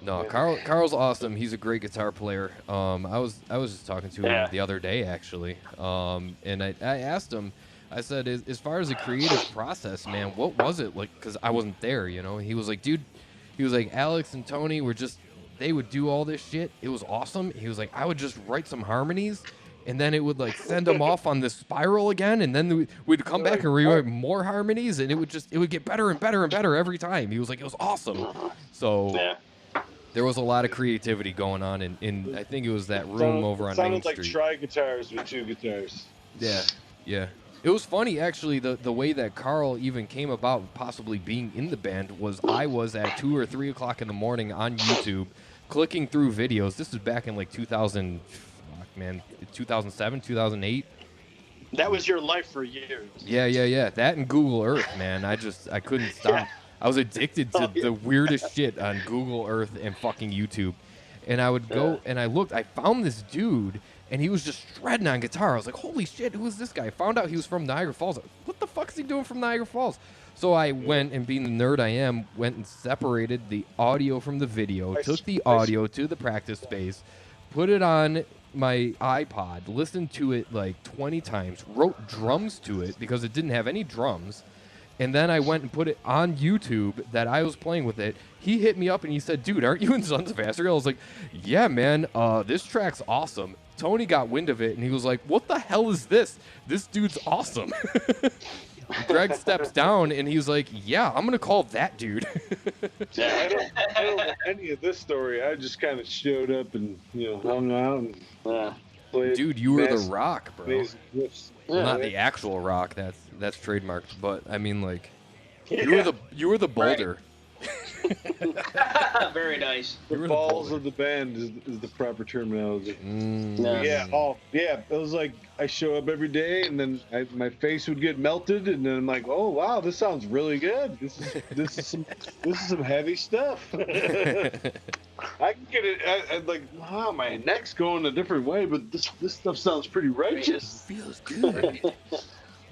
No, Carl's awesome. He's a great guitar player. I was just talking to him the other day actually, and I asked him. I said, as far as the creative process, man, what was it like? Because I wasn't there, you know. And he was like, dude, Alex and Tony were just, they would do all this shit. It was awesome. He was like, I would just write some harmonies, and then it would like send them off on this spiral again, and then we'd come back and rewrite more harmonies, and it would get better and better and better every time. He was like, it was awesome. So there was a lot of creativity going on in I think it was that room over on Main sounded like Street. tri-guitars with 2 guitars. Yeah. It was funny, actually, the way that Carl even came about possibly being in the band was I was at 2 or 3 o'clock in the morning on YouTube clicking through videos. This is back in like 2007, 2008. That was your life for years. Yeah. That and Google Earth, man. I couldn't stop. I was addicted to the weirdest shit on Google Earth and fucking YouTube. And I would go and I found this dude, and he was just shredding on guitar. I was like, holy shit, who is this guy? I found out he was from Niagara Falls. What the fuck is he doing from Niagara Falls? So I went, and being the nerd I am, went and separated the audio from the video, took the audio to the practice space, put it on my iPod, listened to it like 20 times, wrote drums to it because it didn't have any drums. And then I went and put it on YouTube that I was playing with it. He hit me up and he said, dude, aren't you in Sons of Azrael? I was like, yeah, man, this track's awesome. Tony got wind of it and he was like, what the hell is this? This dude's awesome. Greg steps down and he was like, yeah, I'm going to call that dude. I don't know any of this story. I just kind of showed up and, hung out and played. Dude, you were the massive rock, bro. amazing riffs. Well, not the actual rock. That's trademarked. But I mean, like, you were the boulder. Very nice. The balls of the band is the proper terminology. Yeah. Yeah. It was like I show up every day, and then my face would get melted, and then I'm like, oh wow, this sounds really good. This is some heavy stuff. I can get it. I'd like, wow, my neck's going a different way, but this stuff sounds pretty righteous. Feels good.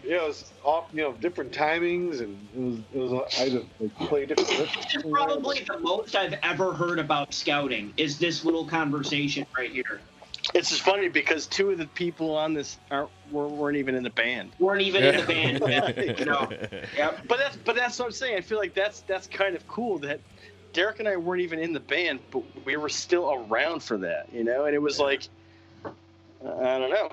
Yeah, it was off, different timings, and it was I had to like play different. This is probably the most I've ever heard about scouting. Is this little conversation right here? It's just funny because two of the people on this weren't even in the band. Weren't even in the band. Yep. But that's what I'm saying. I feel like that's kind of cool that Derek and I weren't even in the band, but we were still around for that, And it was like, I don't know.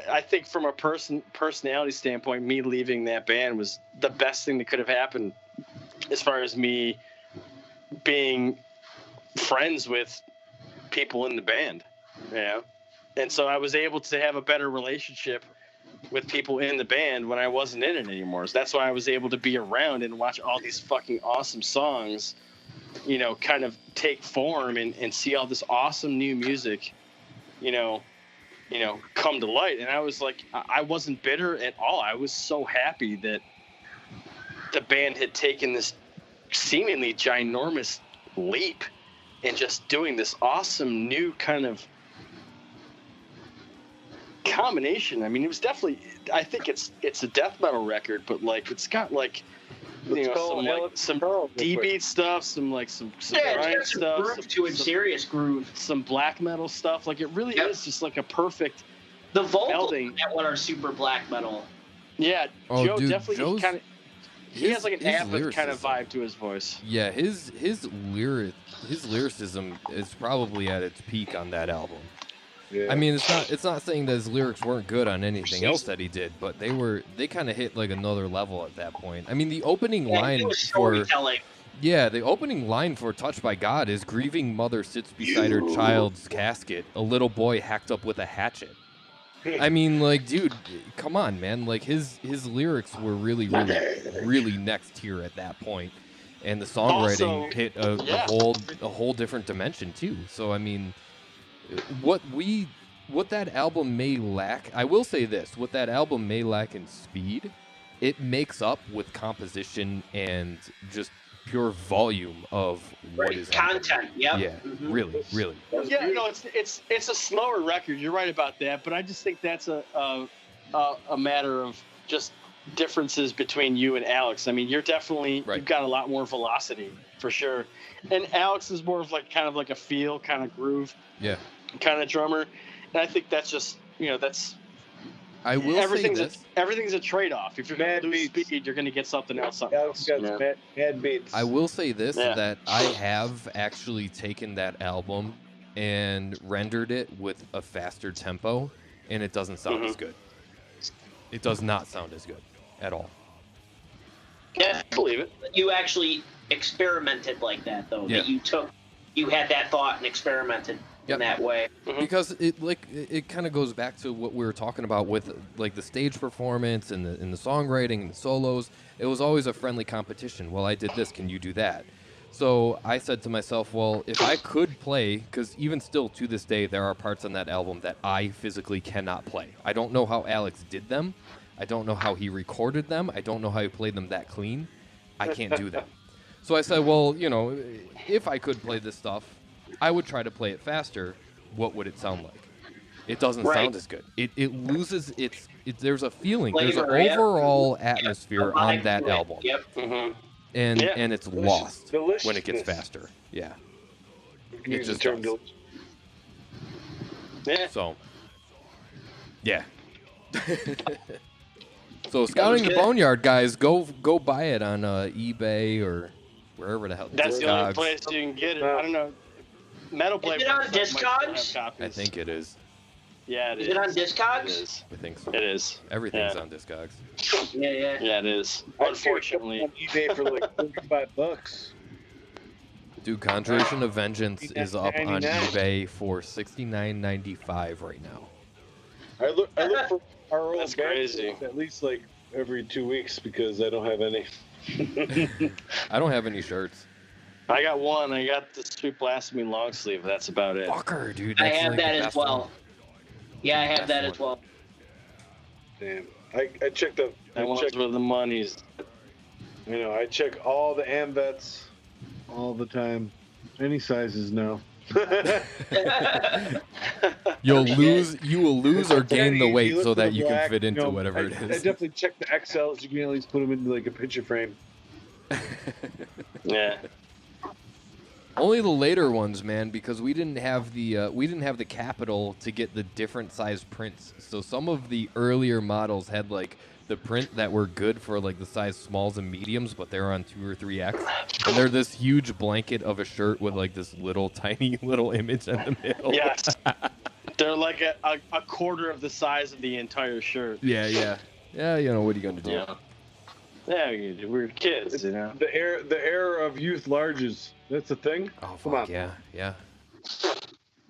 I think from a personality standpoint, me leaving that band was the best thing that could have happened as far as me being friends with people in the band, And so I was able to have a better relationship with people in the band when I wasn't in it anymore. So that's why I was able to be around and watch all these fucking awesome songs, kind of take form and see all this awesome new music, come to light. And I was like, I wasn't bitter at all. I was so happy that the band had taken this seemingly ginormous leap and just doing this awesome new kind of combination. I mean, it was definitely, I think it's a death metal record, but like, it's got like, some D-beat stuff, some grind stuff, groove to it, serious groove, some black metal stuff. Like, it really is just like a perfect. The vocals melding. That one are super black metal. Yeah, Joe dude, definitely kind of. He has like an Abbott kind of vibe to his voice. Yeah, his lyricism is probably at its peak on that album. Yeah. I mean, it's not saying that his lyrics weren't good on anything else that he did, but they kind of hit like another level at that point. I mean, the opening line for the opening line for "Touched by God" is "Grieving mother sits beside her child's casket, a little boy hacked up with a hatchet." I mean, like, dude, come on, man. Like, his lyrics were really, really, really next tier at that point, and the songwriting Also, hit a whole different dimension too. So, I mean. What that album may lack, I will say this, what that album may lack in speed, it makes up with composition and just pure volume of what is content. Yep. Yeah, really, really. Yeah, no, it's a slower record. You're right about that, but I just think that's a matter of just differences between you and Alex. I mean, you're definitely you've got a lot more velocity for sure, and Alex is more of like kind of like a feel kind of groove. Yeah. Kind of drummer, and I think that's just that's. I will say this: everything's a trade-off. If you're going to lose speed, you're going to get something else. Bad beats. I will say this: that I have actually taken that album and rendered it with a faster tempo, and it doesn't sound as good. It does not sound as good at all. Yeah, I believe it. You actually experimented like that, though. Yeah. That you had that thought and experimented. In that way, because it kind of goes back to what we were talking about with like the stage performance and the songwriting and the solos. It was always a friendly competition. Well, I did this, can you do that? So I said to myself, well, if I could play, because even still to this day there are parts on that album that I physically cannot play. I don't know how Alex did them. I don't know how he recorded them. I don't know how he played them that clean. I can't do them. So I said, well, if I could play this stuff, I would try to play it faster. What would it sound like? It doesn't sound as good. It loses its there's a feeling. Flavor, there's an overall atmosphere on that album. Yep. And it's lost when it gets faster. Yeah. It just does. Yeah. So. Yeah. So Scouting the Boneyard, guys, go buy it on eBay or wherever the hell. That's the only place you can get it. I don't know. Metal Blade. Is it on Discogs? I think it is. Yeah, it is. Is it on Discogs? It is. I think so. It is. Everything's on Discogs. Yeah. Yeah, it is. Unfortunately. On eBay for like $35. Dude, Conjuration of Vengeance is up on $99. eBay for $69.95 right now. I look for our old That's crazy. at least like every 2 weeks because I don't have any. I don't have any shirts. I got one. I got the Sweet Blasphemy long sleeve. That's about it. Fucker, dude. I That's have like that the as best well. one. Yeah, I have Best that one. as well. Damn. I checked the. I That one's checked, where the money's. I check all the AMVETs all the time. Any sizes now. You will lose or gain the You weight look so for that the you can black, fit into you know, whatever it I is. definitely check the XLs. You can at least put them into like a picture frame. Yeah. Only the later ones, man, because we didn't have the capital to get the different size prints. So some of the earlier models had like the print that were good for like the size smalls and mediums, but they're on 2 or 3X, and they're this huge blanket of a shirt with like this little tiny little image in the middle. Yes. They're like a quarter of the size of the entire shirt. Yeah. You know, what are you gonna do? Yeah. Yeah, we're kids, you know. The era of youth larges. That's a thing. Oh Come on. fuck yeah. Yeah.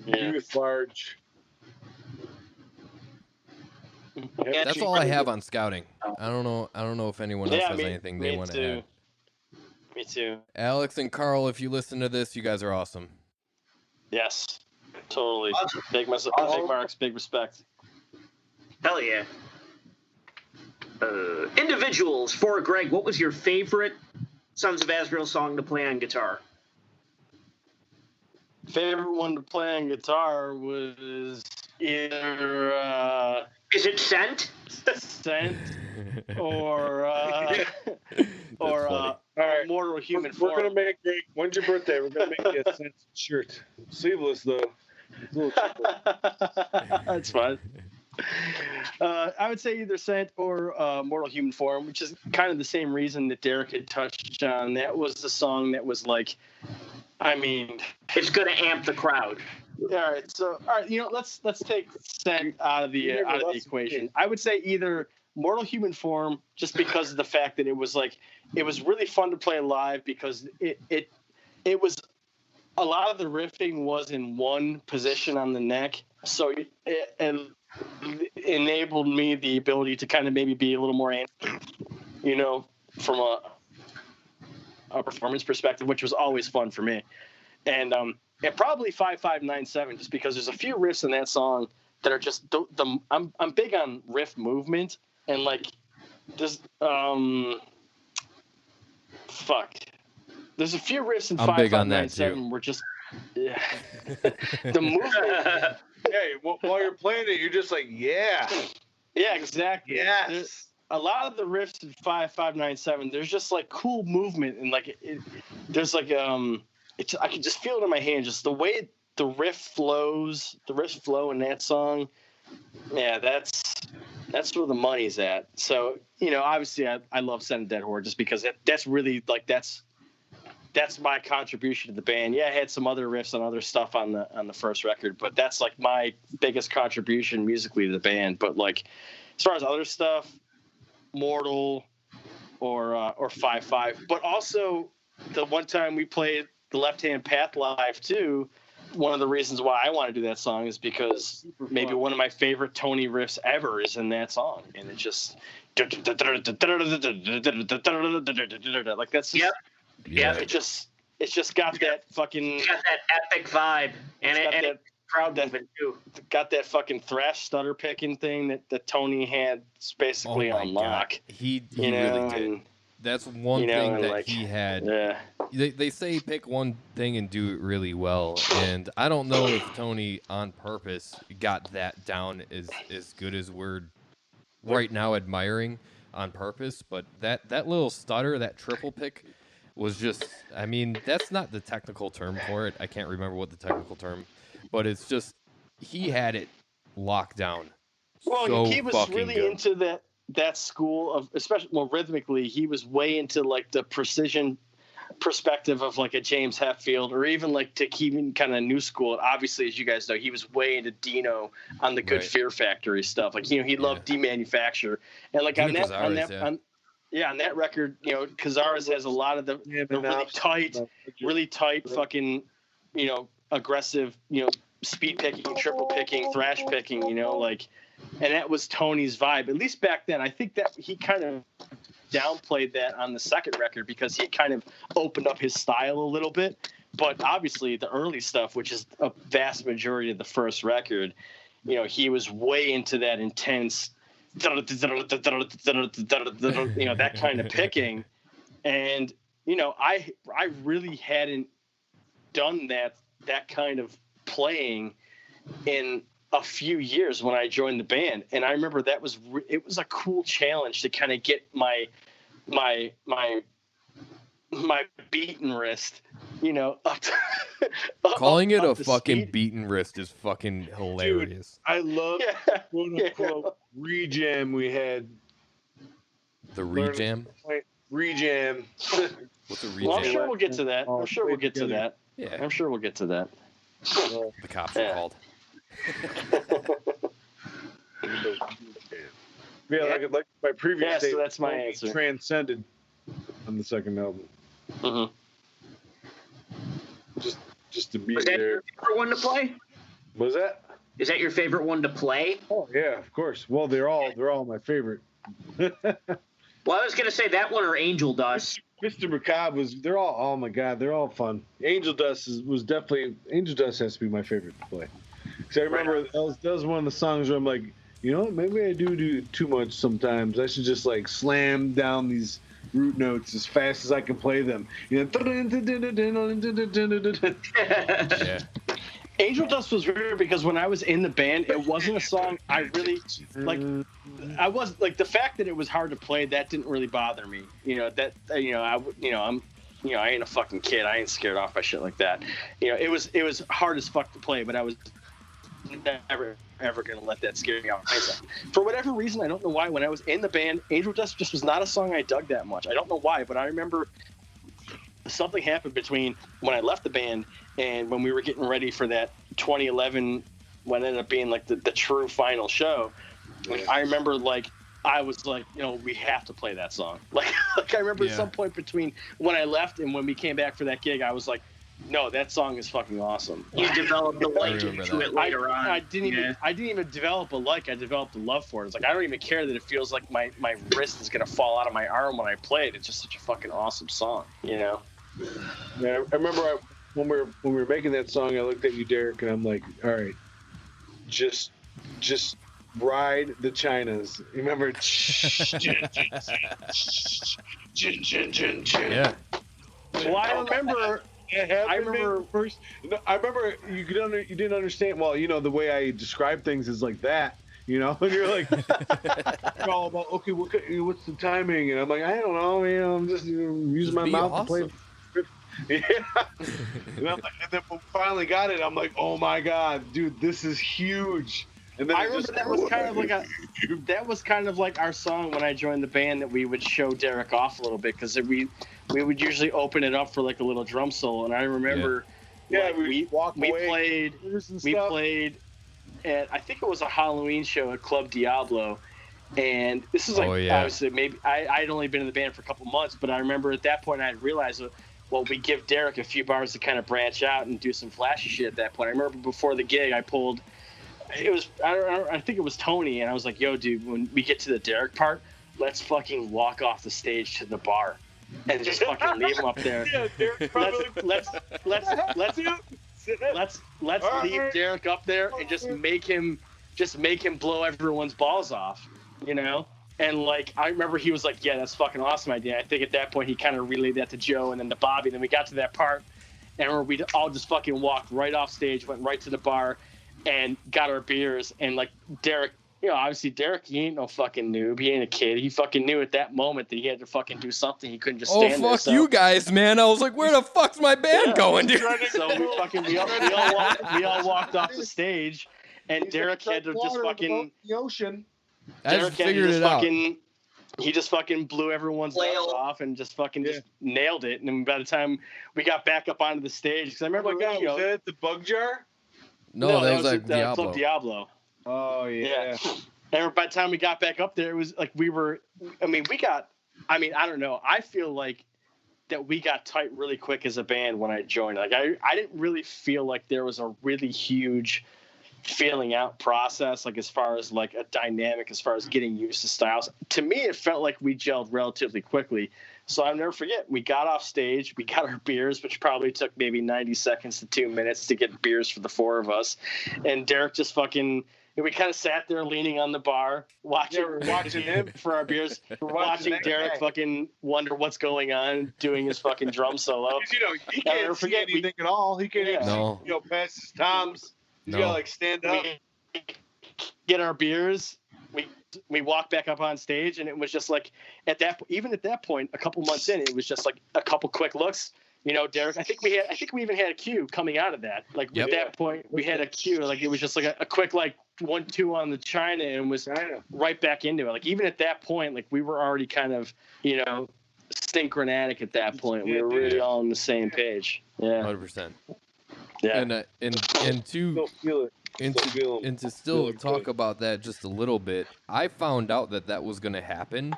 Youth large. Yeah, That's all I have on scouting. I don't know if anyone else has anything they me want to too. add. Me too. Alex and Carl, if you listen to this, you guys are awesome. Yes. Totally. Awesome. Big marks, big respect. Hell yeah. Individuals, for Greg, what was your favorite Sons of Azrael song to play on guitar? Favorite one to play on guitar was either Is it Scent? Scent or All right. Mortal Human We're Form. gonna make Greg. When's your birthday? We're gonna make you a Sense shirt. Sleeveless though. It's a little cheaper. That's fine. I would say either Scent or Mortal Human Form, which is kind of the same reason that Derrick had touched on. That was the song that was like, I mean, It's going to amp the crowd. all right, let's take Scent out of the equation. I would say either Mortal Human Form, just because of the fact that it was really fun to play live, because it was a lot of the riffing was in one position on the neck, so it enabled me the ability to kind of maybe be a little more, from a performance perspective, which was always fun for me. And probably 5597, just because there's a few riffs in that song that are just I'm big on riff movement, and like there's there's a few riffs in I'm big on that, 5597 were just the movement. Hey, while you're playing it, you're just like, yeah, exactly. yes. A lot of the riffs in 5597, there's just like cool movement, and like there's like I can just feel it in my hand, just the way the riffs flow in that song. Yeah, that's where the money's at. So obviously I love Send a Dead Horde just because that's really like that's my contribution to the band. Yeah, I had some other riffs and other stuff on the first record, but that's like my biggest contribution musically to the band. But like as far as other stuff, Mortal or 5-5, but also the one time we played the Left Hand Path live too. One of the reasons why I want to do that song is because maybe one of my favorite Tony riffs ever is in that song, and it just like that's Yep. Yeah. It's just got that fucking It's got that epic vibe, and it's crowd moving too. got that fucking thrash stutter picking thing that Tony had basically on lock. He really did. and, That's one thing that like, he had. Yeah. They say pick one thing and do it really well, and I don't know if Tony on purpose got that down as good as we're right now admiring on purpose, but that little stutter, that triple pick was just, I mean, that's not the technical term for it. I can't remember what the technical term, but it's just, he had it locked down. Well, so he was fucking really good. into that school of, especially more rhythmically, he was way into like the precision perspective of like a James Hetfield, or even like to even kind of new school. And obviously, as you guys know, he was way into Dino on the Good Right. Fear Factory stuff. Like, he loved Demanufacture, and like Dino on that Cazares, on that record, Cazares has a lot of the really tight fucking, aggressive, speed picking, triple picking, thrash picking, like, and that was Tony's vibe, at least back then. I think that he kind of downplayed that on the second record because he kind of opened up his style a little bit. But obviously, the early stuff, which is a vast majority of the first record, you know, he was way into that intense, you know, that kind of picking. And, you know, I really hadn't done that kind of playing in a few years when I joined the band. And I remember it was a cool challenge to kind of get my beaten wrist, you know, up to, Calling it up a to fucking speed. beaten wrist is fucking hilarious. Dude, I love quote Yeah. unquote rejam we had. The rejam? Rejam. What's a rejam? Well, I'm sure we'll get to that. I'm sure we'll get to that. Yeah. I'm sure we'll get to that. The cops are called. Yeah, like my previous Yeah, so statement, that's my answer. Transcended on the second album. Mm-hmm. Just to be Was that there. your favorite one to play? Was that? Is that your favorite one to play? Oh yeah, of course. Well, they're all my favorite. Well, I was gonna say that one or Angel Dust. Mr. Macabre they're all, oh my God, they're all fun. Angel Dust has to be my favorite to play. Because I remember that was one of the songs where I'm like, you know what, maybe I do too much sometimes. I should just like slam down these root notes as fast as I can play them. You know, Yeah. Angel Dust was weird because when I was in the band, it wasn't a song I really like. I was like, the fact that it was hard to play, that didn't really bother me. You know, that, you know, I ain't a fucking kid. I ain't scared off by shit like that. You know, it was hard as fuck to play, but I was never ever gonna let that scare me off myself. For whatever reason, I don't know why. When I was in the band, Angel Dust just was not a song I dug that much. I don't know why, but I remember something happened between when I left the band and when we were getting ready for that 2011, what ended up being like the true final show. Like, I remember, like, I was like, you know, we have to play that song. Like I remember at some point between when I left and when we came back for that gig, I was like, no, that song is fucking awesome. You developed the like to it later on. I didn't even develop a like. I developed a love for it. It's like I don't even care that it feels like my wrist is gonna fall out of my arm when I play it. It's just such a fucking awesome song, you know. Yeah, I remember when we were making that song, I looked at you, Derek, and I'm like, all right, just ride the Chinas. You remember? Yeah. Well, I remember first. No, I remember you didn't understand. Well, you know the way I describe things is like that. You know, and you're like, you're all about okay, what's the timing? And I'm like, I don't know. You know, I'm just using my mouth to play. Yeah. And then when we finally got it, I'm like, oh my God, dude, this is huge. And then I remember that was kind of like our song when I joined the band that we would show Derek off a little bit because we would usually open it up for like a little drum solo. And I remember, we played at, I think it was a Halloween show at Club Diablo. And this is like, obviously, maybe I'd only been in the band for a couple months, but I remember at that point I realized, well, we give Derek a few bars to kind of branch out and do some flashy shit at that point. I remember before the gig, I pulled, I think it was Tony, and I was like, yo, dude, when we get to the Derek part, let's fucking walk off the stage to the bar and just fucking leave him up there. Yeah, Derek probably let's leave Derek up there and just make him blow everyone's balls off, you know? And like I remember he was like, yeah, that's fucking awesome idea. I think at that point he kind of relayed that to Joe and then to Bobby. Then we got to that part and we all just fucking walked right off stage, went right to the bar and got our beers. And like Derek, you know, obviously Derek, he ain't no fucking noob. He ain't a kid. He fucking knew at that moment that he had to fucking do something. He couldn't just stand there. Oh, fuck you guys, man. I was like, where the fuck's my band going, dude? So we all walked off the stage and Derek had to just fucking the ocean. I just figured it out. He just fucking blew everyone's nuts off and just fucking just nailed it. And then by the time we got back up onto the stage, because I remember, was that at the Bug Jar? No, that was like at Club Diablo. Oh yeah. And by the time we got back up there, it was like I don't know. I feel like that we got tight really quick as a band when I joined. Like I didn't really feel like there was a really huge feeling out process, like as far as like a dynamic, as far as getting used to styles. To me, it felt like we gelled relatively quickly. So I'll never forget, we got off stage, we got our beers, which probably took maybe 90 seconds to 2 minutes to get beers for the four of us. And Derrick just fucking, we kind of sat there leaning on the bar, watching him for our beers. We're watching Derrick fucking wonder what's going on, doing his fucking drum solo. You know, he can't see anything at all. He can't even see, past his toms. He's got to like stand up. We get our beers. We walk back up on stage, and it was just like at that point, a couple months in, it was just like a couple quick looks. You know, Derrick, I think we even had a cue coming out of that. Like at that point, we had a cue. Like it was just like a quick like 1-2 on the China, and was right back into it. Like even at that point, like we were already kind of, you know, synchronatic at that point. We were really all on the same page. Yeah, 100%. Yeah, and to still talk about that just a little bit, I found out that was going to happen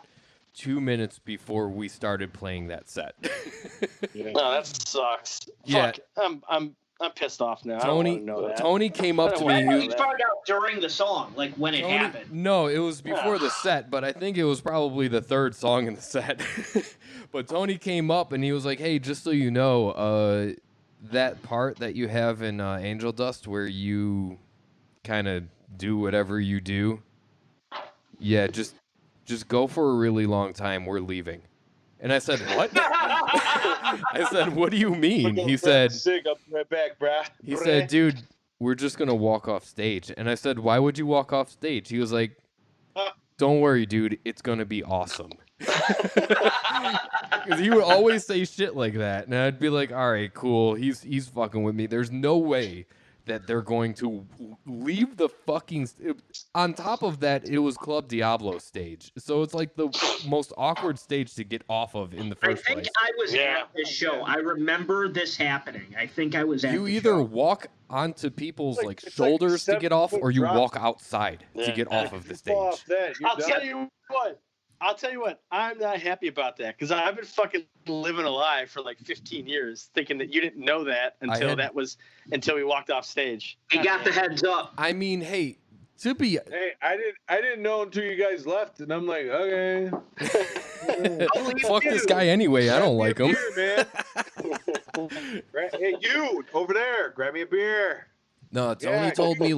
2 minutes before we started playing that set. No, that sucks. Yeah. Fuck. I'm pissed off now. I don't want to know that. Tony came up to me. You found out during the song, like when it happened. No, it was before the set, but I think it was probably the third song in the set. But Tony came up and he was like, "Hey, just so you know, that part that you have in Angel Dust where you kind of do whatever you do, yeah, just go for a really long time. We're leaving." And I said, "What?" I said, "What do you mean?" He said, "I'll be right back, bruh." He said, "Dude, we're just going to walk off stage." And I said, "Why would you walk off stage?" He was like, "Don't worry, dude. It's going to be awesome." Because he would always say shit like that. And I'd be like, all right, cool. He's fucking with me. There's no way that they're going to leave the fucking... On top of that, it was Club Diablo stage. So it's like the most awkward stage to get off of in the first place. I think I was at this show. I remember this happening. I think I was at You either walk onto people's shoulders to get off, or you walk outside to get off of the stage. I'll tell you what, I'm not happy about that, because I've been fucking living a lie for like 15 years, thinking that you didn't know that until we walked off stage. You got the heads up. I mean, hey, to be... Hey, I didn't know until you guys left, and I'm like, okay. Fuck this guy anyway. I don't like him. Beer, man. Hey, you over there, grab me a beer. No, Tony told me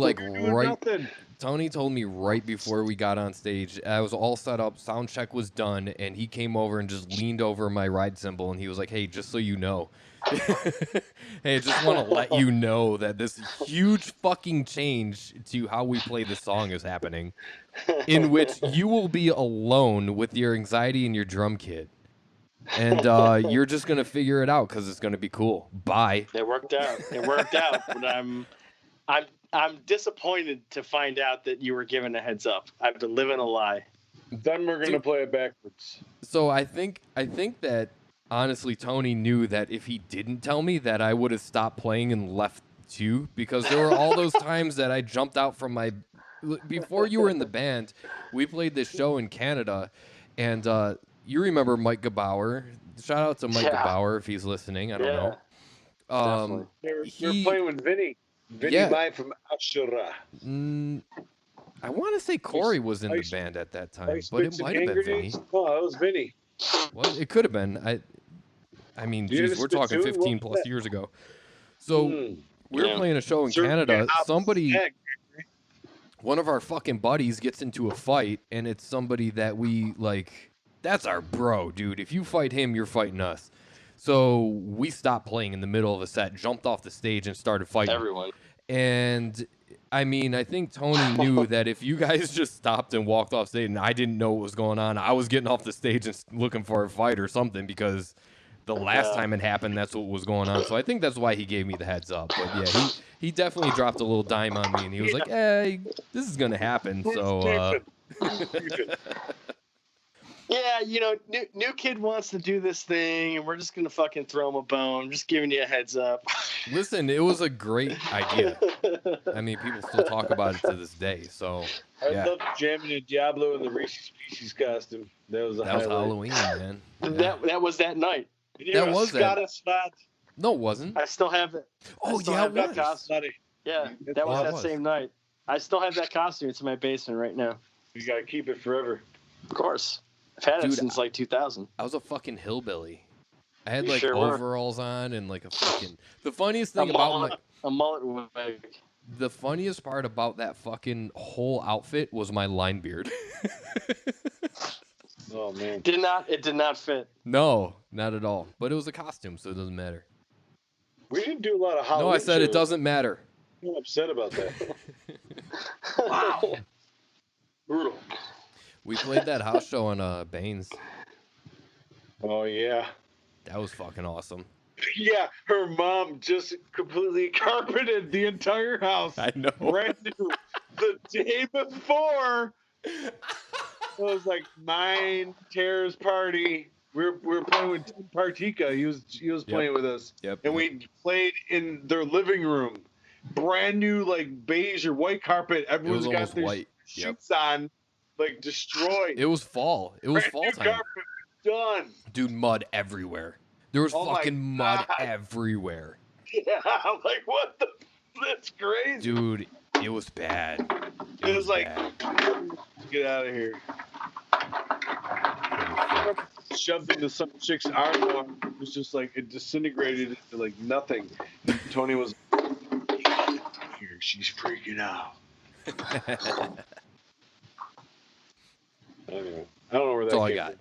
Tony told me right before we got on stage, I was all set up, sound check was done, and he came over and just leaned over my ride cymbal, and he was like, "Hey, just so you know, hey, I just want to let you know that this huge fucking change to how we play the song is happening, in which you will be alone with your anxiety and your drum kit. And you're just going to figure it out because it's going to be cool. Bye." It worked out. But I'm disappointed to find out that you were given a heads up. I've been living a lie. Then we're going to play it backwards. So I think that, honestly, Tony knew that if he didn't tell me, that I would have stopped playing and left too, because there were all those times that I jumped out from my... Before you were in the band, we played this show in Canada, and you remember Mike Gebauer. Shout out to Mike Gebauer if he's listening. I don't know. You're playing with Vinny. Vinny Mai from Ashura. I want to say Corey was in the band at that time, but it might have been Vinny. Oh, it was Vinny. Well, it could have been. I mean, geez, we're talking 15 plus years ago. So we were playing a show in Canada. One of our fucking buddies gets into a fight, and it's somebody that we like. That's our bro, dude. If you fight him, you're fighting us. So we stopped playing in the middle of a set, jumped off the stage, and started fighting. Everyone. And, I mean, I think Tony knew that if you guys just stopped and walked off stage and I didn't know what was going on, I was getting off the stage and looking for a fight or something, because the last time it happened, that's what was going on. So I think that's why he gave me the heads up. But, yeah, he definitely dropped a little dime on me, and he was like, hey, this is going to happen. So, yeah, you know, new kid wants to do this thing, and we're just going to fucking throw him a bone. Just giving you a heads up. Listen, it was a great idea. I mean, people still talk about it to this day, so, yeah. I love jamming a Diablo in the Reese's Pieces costume. That was Halloween, man. Yeah. That was that night. That was that. Spot. No, it wasn't. I still have it. Oh, yeah, it was. Yeah, that was Oh, it that was. same night. I still have that costume. It's in my basement right now. You gotta keep it forever. Of course. I've had it Dude, since like 2000. I was a fucking hillbilly. I had You like sure were. overalls on and like a fucking. The funniest A thing about mullet, a mullet wig. the funniest part about that fucking whole outfit was my line beard. Oh man. It did not fit. No, not at all. But it was a costume, so it doesn't matter. We didn't do a lot of Halloween. No, I said it shows. doesn't matter. I'm upset about that. Wow. Brutal. We played that house show on Baines. Oh yeah. That was fucking awesome. Yeah, her mom just completely carpeted the entire house. I know. Brand new. The day before, it was like mine, Tara's party. We were playing with Tim Partika. He was playing with us. Yep. And we played in their living room. Brand new, like beige or white carpet. Everyone's got almost their white. sheets on, like destroyed. It was fall. It was Brand fall new time. carpet, done. Dude, mud everywhere. There was Oh my fucking mud God. everywhere. Yeah, I'm like, what the? That's crazy. Dude, it was bad. It was like, bad. get out of here. Shoved into some chick's arm. It was just like, it disintegrated into like nothing. Tony was here. She's freaking out. Anyway, I don't know where that That's all I came got. from.